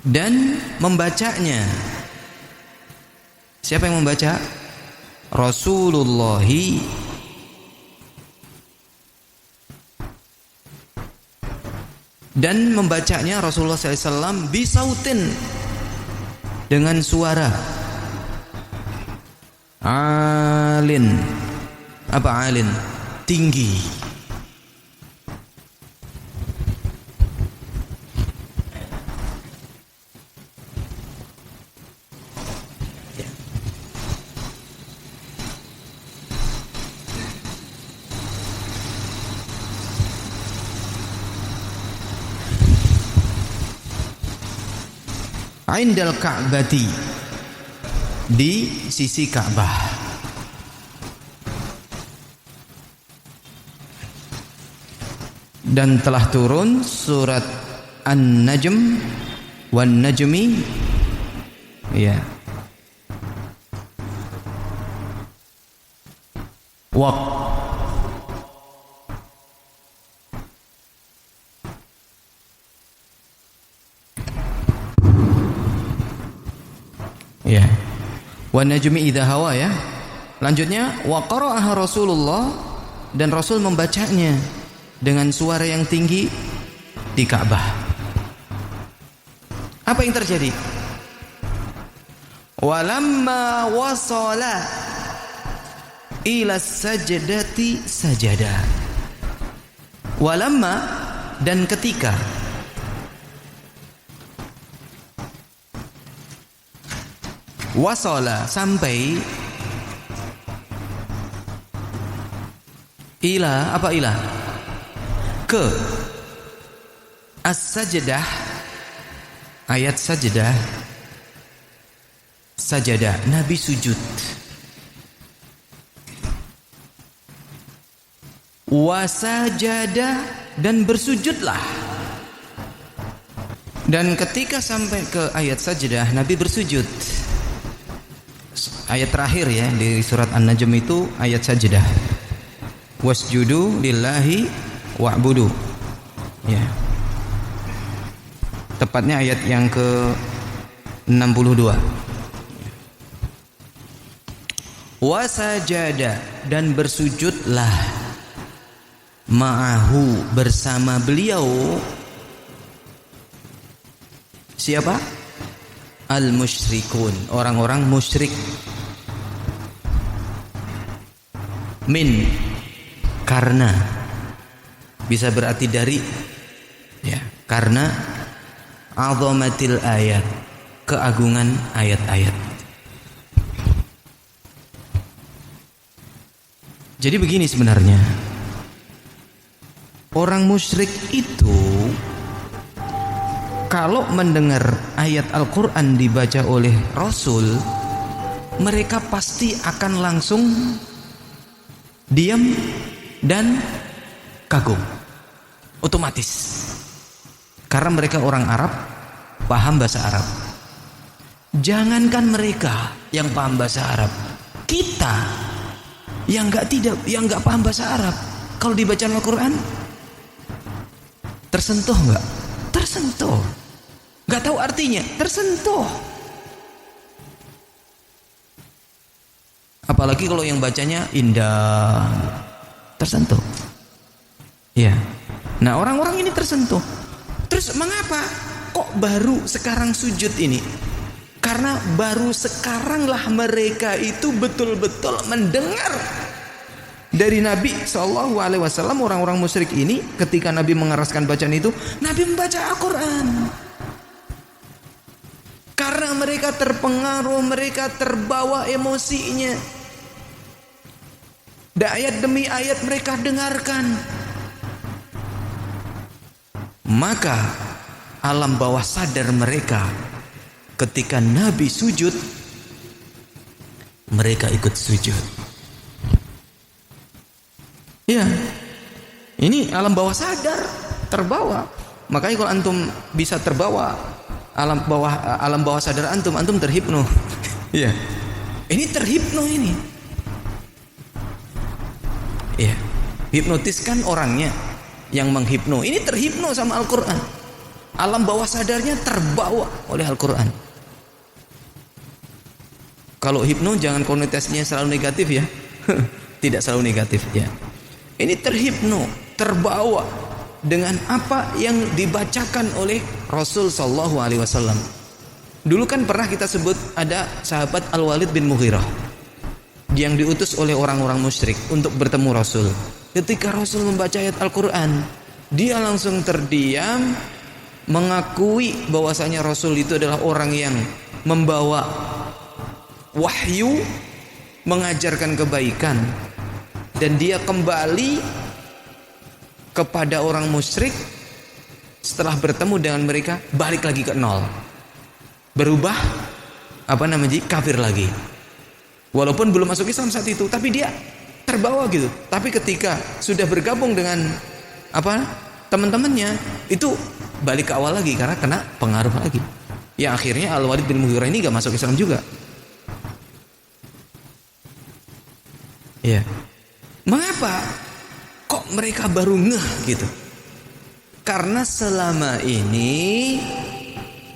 dan membacanya. Siapa yang membaca? Rasulullah dan membacanya Rasulullah SAW bisautin, dengan suara alin. Apa alin? Tinggi. Indal Ka'bati, di sisi Ka'bah. Dan telah turun surat An-Najm wan Najmi, ya. Wan najmi idza hawa ya. Lanjutnya wa qara'aha Rasulullah, dan Rasul membacanya dengan suara yang tinggi di Ka'bah. Apa yang terjadi? Walamma wasala ila sajdati sajada. Walamma, dan ketika wasala, sampai, ila, apa ila? Ke as-sajdah, ayat sajdah, sajadah, Nabi sujud. Wasajada, dan bersujudlah. Dan ketika sampai ke ayat sajdah, Nabi bersujud. Ayat terakhir ya di surat An-Najm itu ayat sajdah. Wasjudu lillahi wa'budu. Ya. Tepatnya ayat yang ke-62. Wasajada, dan bersujudlah ma'ahu, bersama beliau. Siapa? Al-musyrikun, orang-orang musyrik. Min, karena, bisa berarti dari, ya, karena azamatil ayat, keagungan ayat-ayat. Jadi begini sebenarnya, orang musyrik itu kalau mendengar ayat Al-Quran dibaca oleh Rasul, mereka pasti akan langsung diam dan kagum, otomatis, karena mereka orang Arab, paham bahasa Arab. Jangankan mereka yang paham bahasa Arab, kita yang nggak paham bahasa Arab, kalau dibaca Al-Quran tersentuh nggak? Tersentuh. Nggak tahu artinya, tersentuh. Apalagi kalau yang bacanya indah, tersentuh. Ya. Nah, orang-orang ini tersentuh. Terus mengapa kok baru sekarang sujud ini? Karena baru sekaranglah mereka itu betul-betul mendengar dari Nabi SAW. Orang-orang musyrik ini ketika Nabi mengeraskan bacaan itu, Nabi membaca Al-Quran. Karena mereka terpengaruh, mereka terbawa emosinya. Dan ayat demi ayat mereka dengarkan. Maka alam bawah sadar mereka, ketika Nabi sujud, mereka ikut sujud. Ya, ini alam bawah sadar, terbawa. Makanya kalau antum bisa terbawa alam bawah sadar antum terhipno. Ya, ini terhipno ini. Ya, hipnotiskan orangnya yang menghipno. Ini terhipno sama Al-Quran. Alam bawah sadarnya terbawa oleh Al-Quran. Kalau hipno jangan konotasinya selalu negatif ya. Tidak selalu negatif ya. Ini terhipno, terbawa dengan apa yang dibacakan oleh Rasul sallallahu alaihi wasallam. Dulu kan pernah kita sebut ada sahabat Al-Walid bin Mughirah yang diutus oleh orang-orang musyrik untuk bertemu Rasul. Ketika Rasul membaca ayat Al-Quran, dia langsung terdiam, mengakui bahwasanya Rasul itu adalah orang yang membawa wahyu, mengajarkan kebaikan, dan dia kembali kepada orang musyrik. Setelah bertemu dengan mereka, balik lagi ke nol, berubah kafir lagi. Walaupun belum masuk Islam saat itu, tapi dia terbawa gitu. Tapi ketika sudah bergabung dengan teman-temannya, itu balik ke awal lagi karena kena pengaruh lagi. Ya akhirnya Al-Walid bin Mughirah ini gak masuk Islam juga. Ya. Mengapa kok mereka baru ngeh gitu? Karena selama ini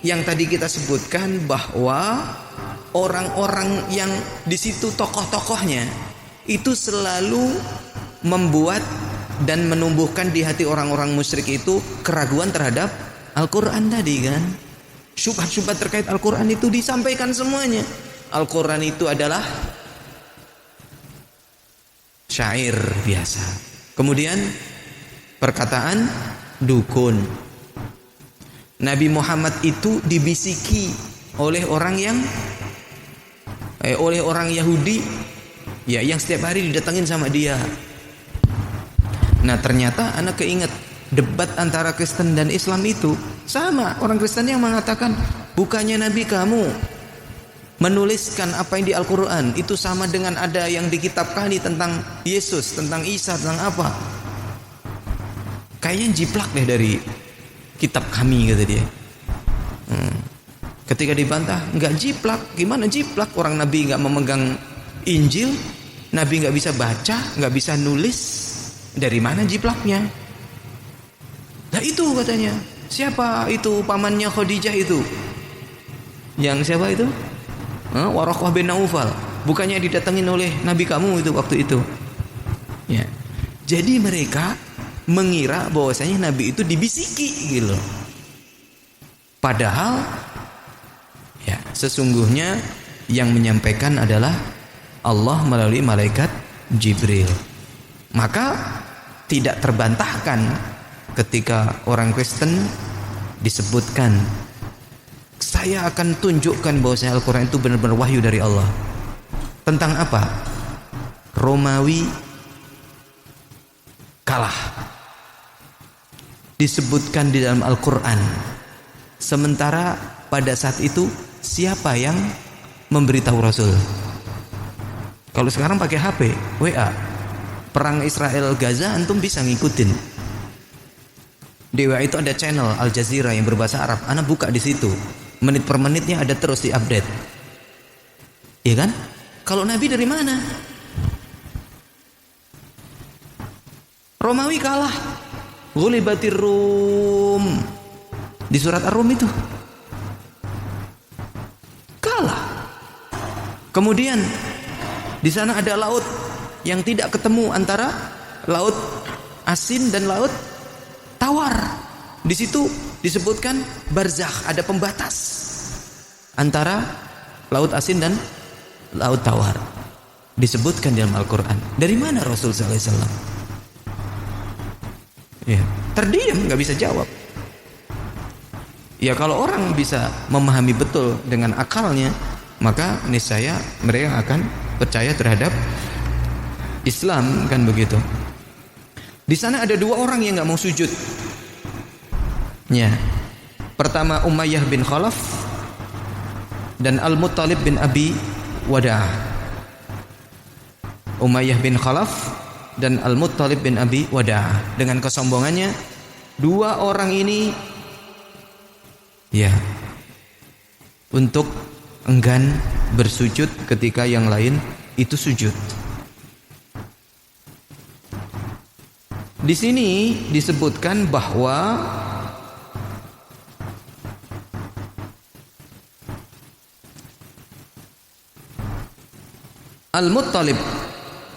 yang tadi kita sebutkan bahwa orang-orang yang di situ tokoh-tokohnya itu selalu membuat dan menumbuhkan di hati orang-orang musyrik itu keraguan terhadap Al-Quran tadi kan. Syubhat-syubhat terkait Al-Quran itu disampaikan semuanya. Al-Quran itu adalah syair biasa. Kemudian perkataan dukun. Nabi Muhammad itu dibisiki oleh orang Yahudi ya, yang setiap hari didatengin sama dia. Nah ternyata anak keinget debat antara Kristen dan Islam itu sama. Orang Kristen yang mengatakan bukannya Nabi kamu menuliskan apa yang di Al-Quran itu sama dengan ada yang di kitab kami tentang Yesus, tentang Isa, tentang apa. Kayaknya jiplak deh dari kitab kami, kata dia. Ketika dibantah, enggak jiplak. Gimana jiplak? Orang Nabi enggak memegang Injil, Nabi enggak bisa baca, enggak bisa nulis. Dari mana jiplaknya? Nah itu katanya. Siapa itu pamannya Khadijah itu? Yang siapa itu? Waraqah bin Naufal. Bukannya didatengin oleh Nabi kamu itu waktu itu. Ya. Jadi mereka mengira bahwasanya Nabi itu dibisiki gitu. Padahal ya sesungguhnya yang menyampaikan adalah Allah melalui malaikat Jibril. Maka tidak terbantahkan ketika orang Kristen disebutkan, saya akan tunjukkan bahwasanya Al-Quran itu benar-benar wahyu dari Allah. Tentang apa? Romawi kalah, disebutkan di dalam Al-Quran. Sementara pada saat itu siapa yang memberitahu Rasul? Kalau sekarang pakai HP, WA. Perang Israel Gaza antum bisa ngikutin. Di WA itu ada channel Al Jazeera yang berbahasa Arab. Ana buka di situ. Menit per menitnya ada terus diupdate. Iya kan? Kalau Nabi dari mana? Romawi kalah. Ghulibatir Rum. Di surat Ar-Rum itu. Kalah. Kemudian di sana ada laut yang tidak ketemu antara laut asin dan laut tawar. Di situ disebutkan barzakh, ada pembatas antara laut asin dan laut tawar. Disebutkan dalam Al-Quran. Dari mana Rasul SAW? Ya, terdiam, nggak bisa jawab. Ya kalau orang bisa memahami betul dengan akalnya, maka niscaya mereka akan percaya terhadap Islam, kan begitu. Di sana ada dua orang yang nggak mau sujud. Ya, pertama Umayyah bin Khalaf dan Al-Muttalib bin Abi Wada'ah. Umayyah bin Khalaf dan Al-Muttalib bin Abi Wada'ah. Dengan kesombongannya, dua orang ini ya untuk enggan bersujud ketika yang lain itu sujud. Di sini disebutkan bahwa Al-Muttalib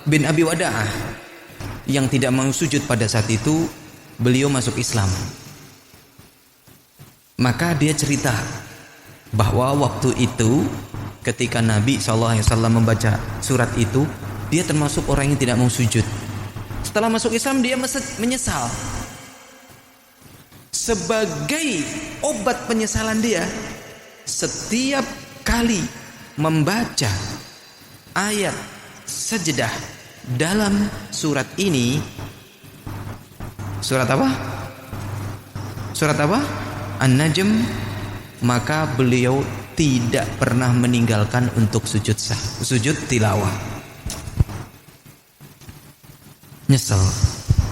bin Abi Wada'ah yang tidak mau sujud pada saat itu, beliau masuk Islam. Maka dia cerita bahwa waktu itu ketika Nabi SAW membaca surat itu, dia termasuk orang yang tidak mau sujud. Setelah masuk Islam dia menyesal. Sebagai obat penyesalan dia, setiap kali membaca ayat sajdah dalam surat ini, surat apa? Surat apa? An-Najm, maka beliau tidak pernah meninggalkan untuk sujud tilawah. Nyesel.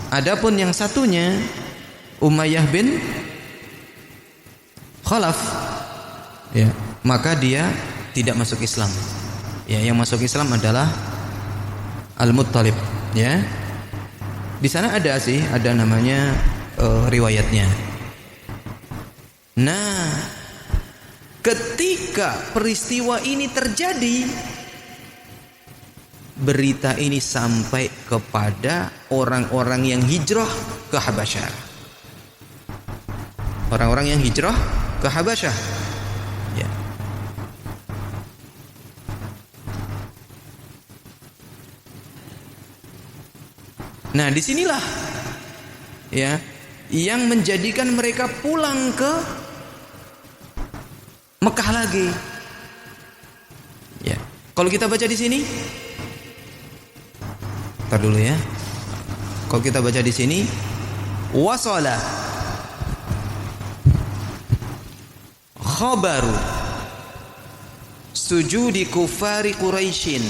Adapun yang satunya Umayyah bin Khalaf, ya, maka dia tidak masuk Islam. Ya, yang masuk Islam adalah Al-Muttalib, ya. Di sana ada namanya riwayatnya. Nah, Ketika peristiwa ini terjadi, berita ini sampai kepada orang-orang yang hijrah ke Habasyah. Orang-orang yang hijrah ke Habasyah. Ya. Nah, disinilah ya yang menjadikan mereka pulang ke Mekah lagi. Ya. Kalau kita baca di sini, tar dulu ya. Kalau kita baca di sini, wasala khabaru sujudi kufari Quraisyin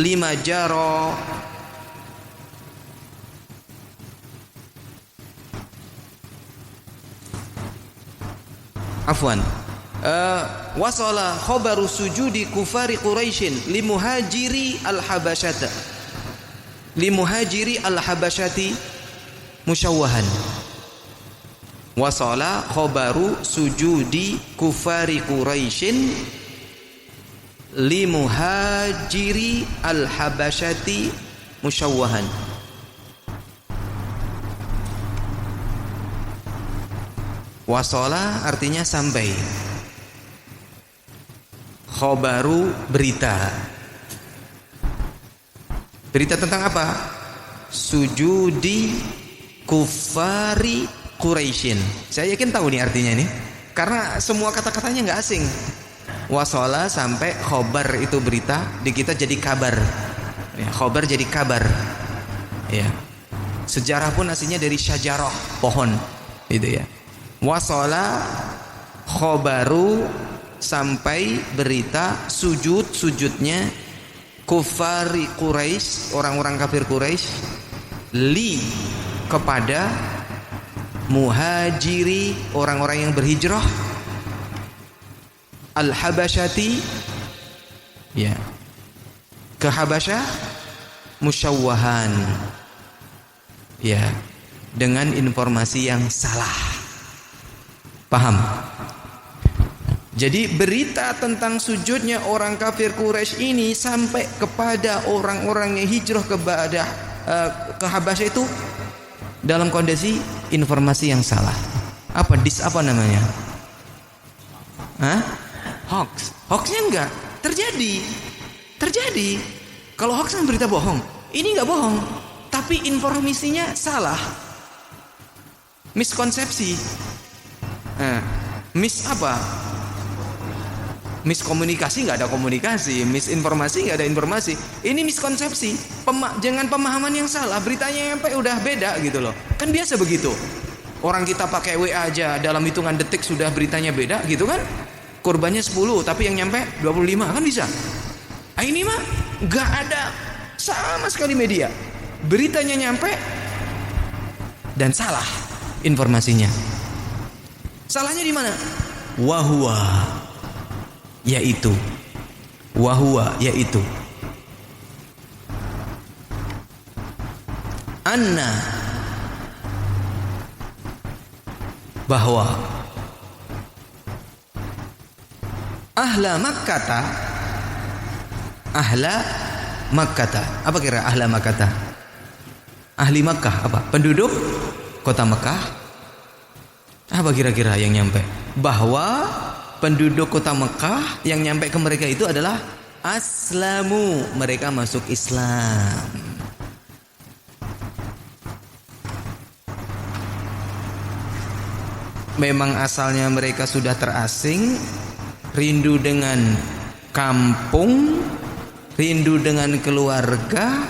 lima jaro wasala khabaru sujudi kufari Quraisyin limuhajiri al-Habasyata limuhajiri al-Habasyati musyawwahan. Wasala khabaru sujudi kufari Quraisyin limuhajiri al-Habasyati musyawwahan. Wasala artinya sampai. Khabaru berita. Berita tentang apa? Sujudi kufari Quraisyin. Saya yakin tahu nih artinya ini, karena semua kata-katanya nggak asing. Wasala sampai, khobar itu berita, di kita jadi kabar. Ya, khobar jadi kabar. Ya. Sejarah pun aslinya dari syajarah, pohon, gitu ya. Wasala khobaru sampai berita sujudnya kufari Quraisy, orang-orang kafir Quraisy, li kepada muhajiri, orang-orang yang berhijrah, al-Habasyati, ya, ke Habasyah, musyawwahan, ya, dengan informasi yang salah. Paham? Jadi berita tentang sujudnya orang kafir Quraisy ini sampai kepada orang-orang yang hijrah ke Habasyah itu dalam kondisi informasi yang salah. Apa namanya? Hoax. Hoaxnya enggak terjadi. Kalau hoax kan berita bohong. Ini enggak bohong, tapi informasinya salah. Miskonsepsi. Apa? Miskomunikasi, nggak ada komunikasi. Misinformasi, nggak ada informasi. Ini miskonsepsi. Jangan pemahaman yang salah. Beritanya sampai udah beda gitu loh. Kan biasa begitu. Orang kita pakai WA aja dalam hitungan detik sudah beritanya beda gitu kan. Korbannya 10 tapi yang nyampe 25 kan bisa. Ini mah nggak ada sama sekali media. Beritanya nyampe dan salah informasinya. Salahnya di mana? Wahwa yaitu anna, bahwa ahla Makkata. Apa kira ahla Makkata? Ahli Makkah apa? Penduduk kota Makkah. Apa kira-kira yang nyampe? Bahwa penduduk kota Mekah yang nyampe ke mereka itu adalah aslamu, mereka masuk Islam. Memang asalnya mereka sudah terasing, rindu dengan kampung, rindu dengan keluarga.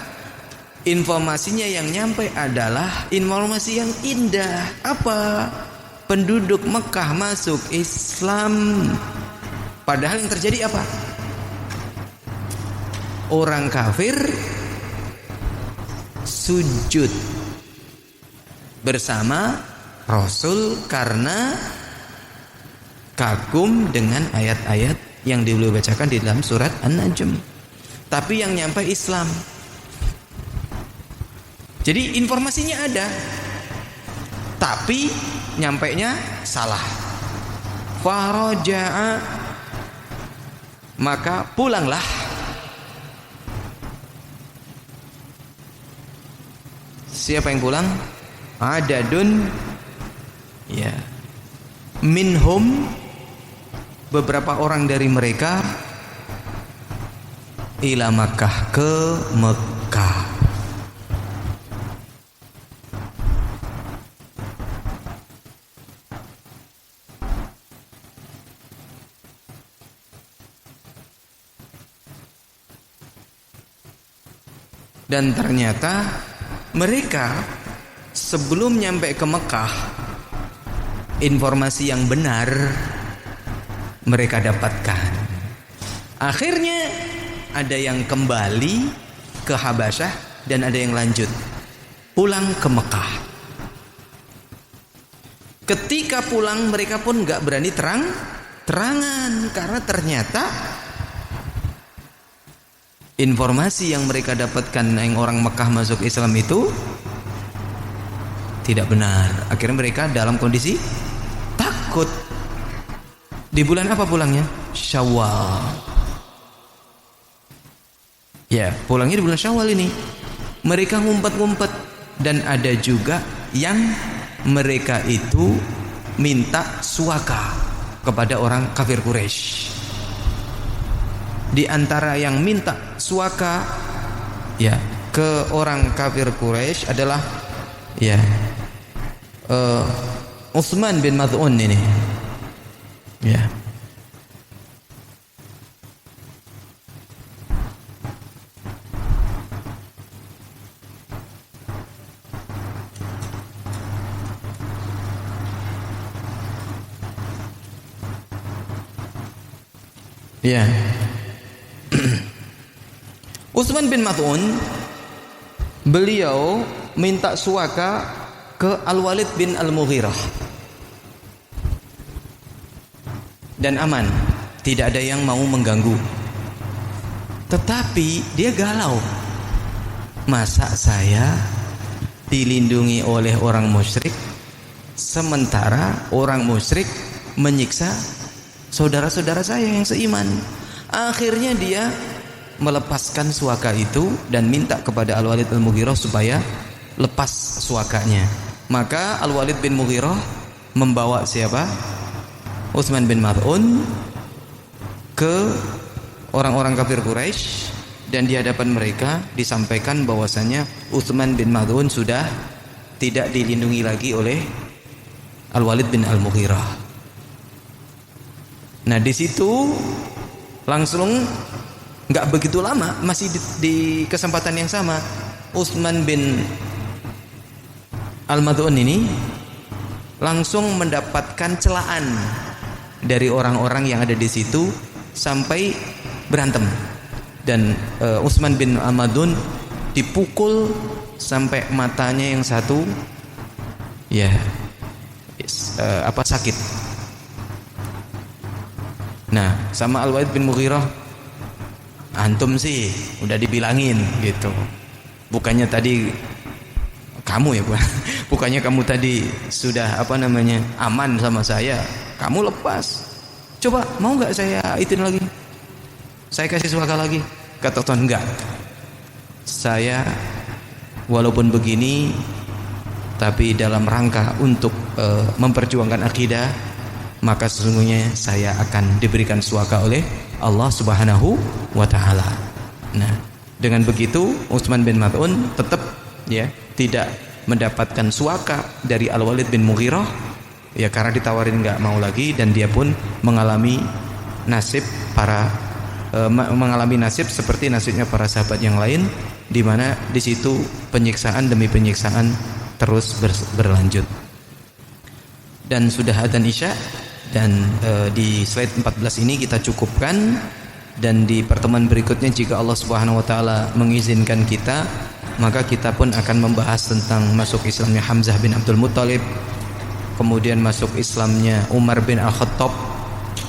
Informasinya yang nyampe adalah informasi yang indah. Apa? Penduduk Mekah masuk Islam. Padahal yang terjadi apa? Orang kafir sujud bersama Rasul karena kagum dengan ayat-ayat yang beliau bacakan di dalam surat An-Najm. Tapi yang nyampe Islam. Jadi informasinya ada, tapi nyampainya salah. faraja'a, maka pulanglah. Siapa yang pulang? Adadun, ya, minhum, beberapa orang dari mereka, ila Makkah, ke Mekah. Dan ternyata mereka sebelum nyampe ke Mekah, informasi yang benar mereka dapatkan. Akhirnya ada yang kembali ke Habasyah dan ada yang lanjut pulang ke Mekah. Ketika pulang mereka pun gak berani terang-terangan, karena ternyata informasi yang mereka dapatkan yang orang Mekah masuk Islam itu tidak benar. Akhirnya mereka dalam kondisi takut. Di bulan apa pulangnya? Syawal. Ya, pulangnya di bulan Syawal ini. Mereka ngumpet-ngumpet. Dan ada juga yang mereka itu minta suaka kepada orang kafir Quraisy. Di antara yang minta suaka, ya, ke orang kafir Quraisy adalah, ya, Utsman bin Maz'un ini, ya. Ya. Utsman bin Maz'un, beliau minta suaka ke Al-Walid bin Al-Mughirah dan aman, tidak ada yang mau mengganggu. Tetapi dia galau, masa saya dilindungi oleh orang musyrik sementara orang musyrik menyiksa saudara-saudara saya yang seiman. Akhirnya dia melepaskan suaka itu dan minta kepada Al-Walid Al-Mughirah supaya lepas suakanya. Maka Al-Walid bin Mughirah membawa siapa? Utsman bin Maz'un ke orang-orang kafir Quraisy, dan di hadapan mereka disampaikan bahwasanya Utsman bin Maz'un sudah tidak dilindungi lagi oleh Al-Walid bin Al-Mughirah. Nah, di situ langsung nggak begitu lama, masih di kesempatan yang sama, Utsman bin Al-Maz'un ini langsung mendapatkan celaan dari orang-orang yang ada di situ sampai berantem. Dan Utsman bin Al-Maz'un dipukul sampai matanya yang satu, ya, sakit. Nah, sama Al-Walid bin Mughirah, antum sih udah dibilangin gitu. Bukannya tadi kamu ya, bukannya kamu tadi sudah aman sama saya, kamu lepas. Coba mau nggak saya itin lagi? Saya kasih suaka lagi. Kata Tuhan, enggak. Saya walaupun begini tapi dalam rangka untuk memperjuangkan akidah, maka sesungguhnya saya akan diberikan suaka oleh Allah Subhanahu wa taala. Nah, dengan begitu Utsman bin Maz'un tetap, ya, tidak mendapatkan suaka dari Al-Walid bin Mughirah, ya, karena ditawarin nggak mau lagi, dan dia pun mengalami nasib seperti nasibnya para sahabat yang lain, di mana di situ penyiksaan demi penyiksaan terus berlanjut. Dan sudah adzan Isya, dan di slide 14 ini kita cukupkan, dan di pertemuan berikutnya jika Allah Subhanahu wa taala mengizinkan kita, maka kita pun akan membahas tentang masuk Islamnya Hamzah bin Abdul Muttalib, kemudian masuk Islamnya Umar bin Al-Khattab,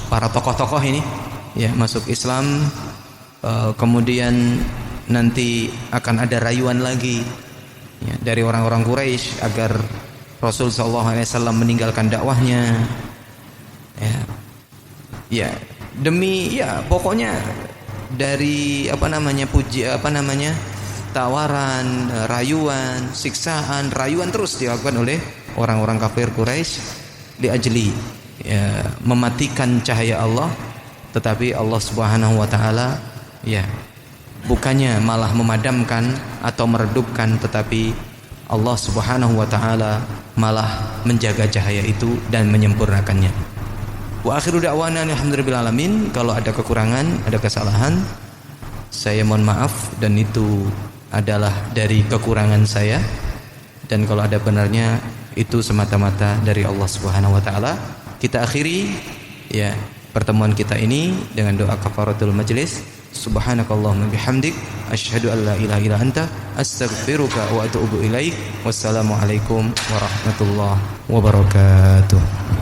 para tokoh-tokoh ini, ya, masuk Islam. Kemudian nanti akan ada rayuan lagi, ya, dari orang-orang Quraisy agar Rasul sallallahu alaihi wasallam meninggalkan dakwahnya, ya. Ya, demi ya pokoknya dari tawaran, rayuan, siksaan, rayuan terus dilakukan oleh orang-orang kafir Quraisy diajli ya mematikan cahaya Allah, tetapi Allah Subhanahu wa taala ya bukannya malah memadamkan atau meredupkan, tetapi Allah Subhanahu wa taala malah menjaga cahaya itu dan menyempurnakannya. Wa akhiru da'wana alhamdulillahil alamin. Kalau ada kekurangan, ada kesalahan, saya mohon maaf, dan itu adalah dari kekurangan saya, dan kalau ada benarnya itu semata-mata dari Allah Subhanahu wa taala. Kita akhiri ya pertemuan kita ini dengan doa kafaratul majlis. Subhanakallahumma bihamdik asyhadu an la ilaha illa anta astaghfiruka wa atubu ilaik. Wassalamualaikum warahmatullahi wabarakatuh.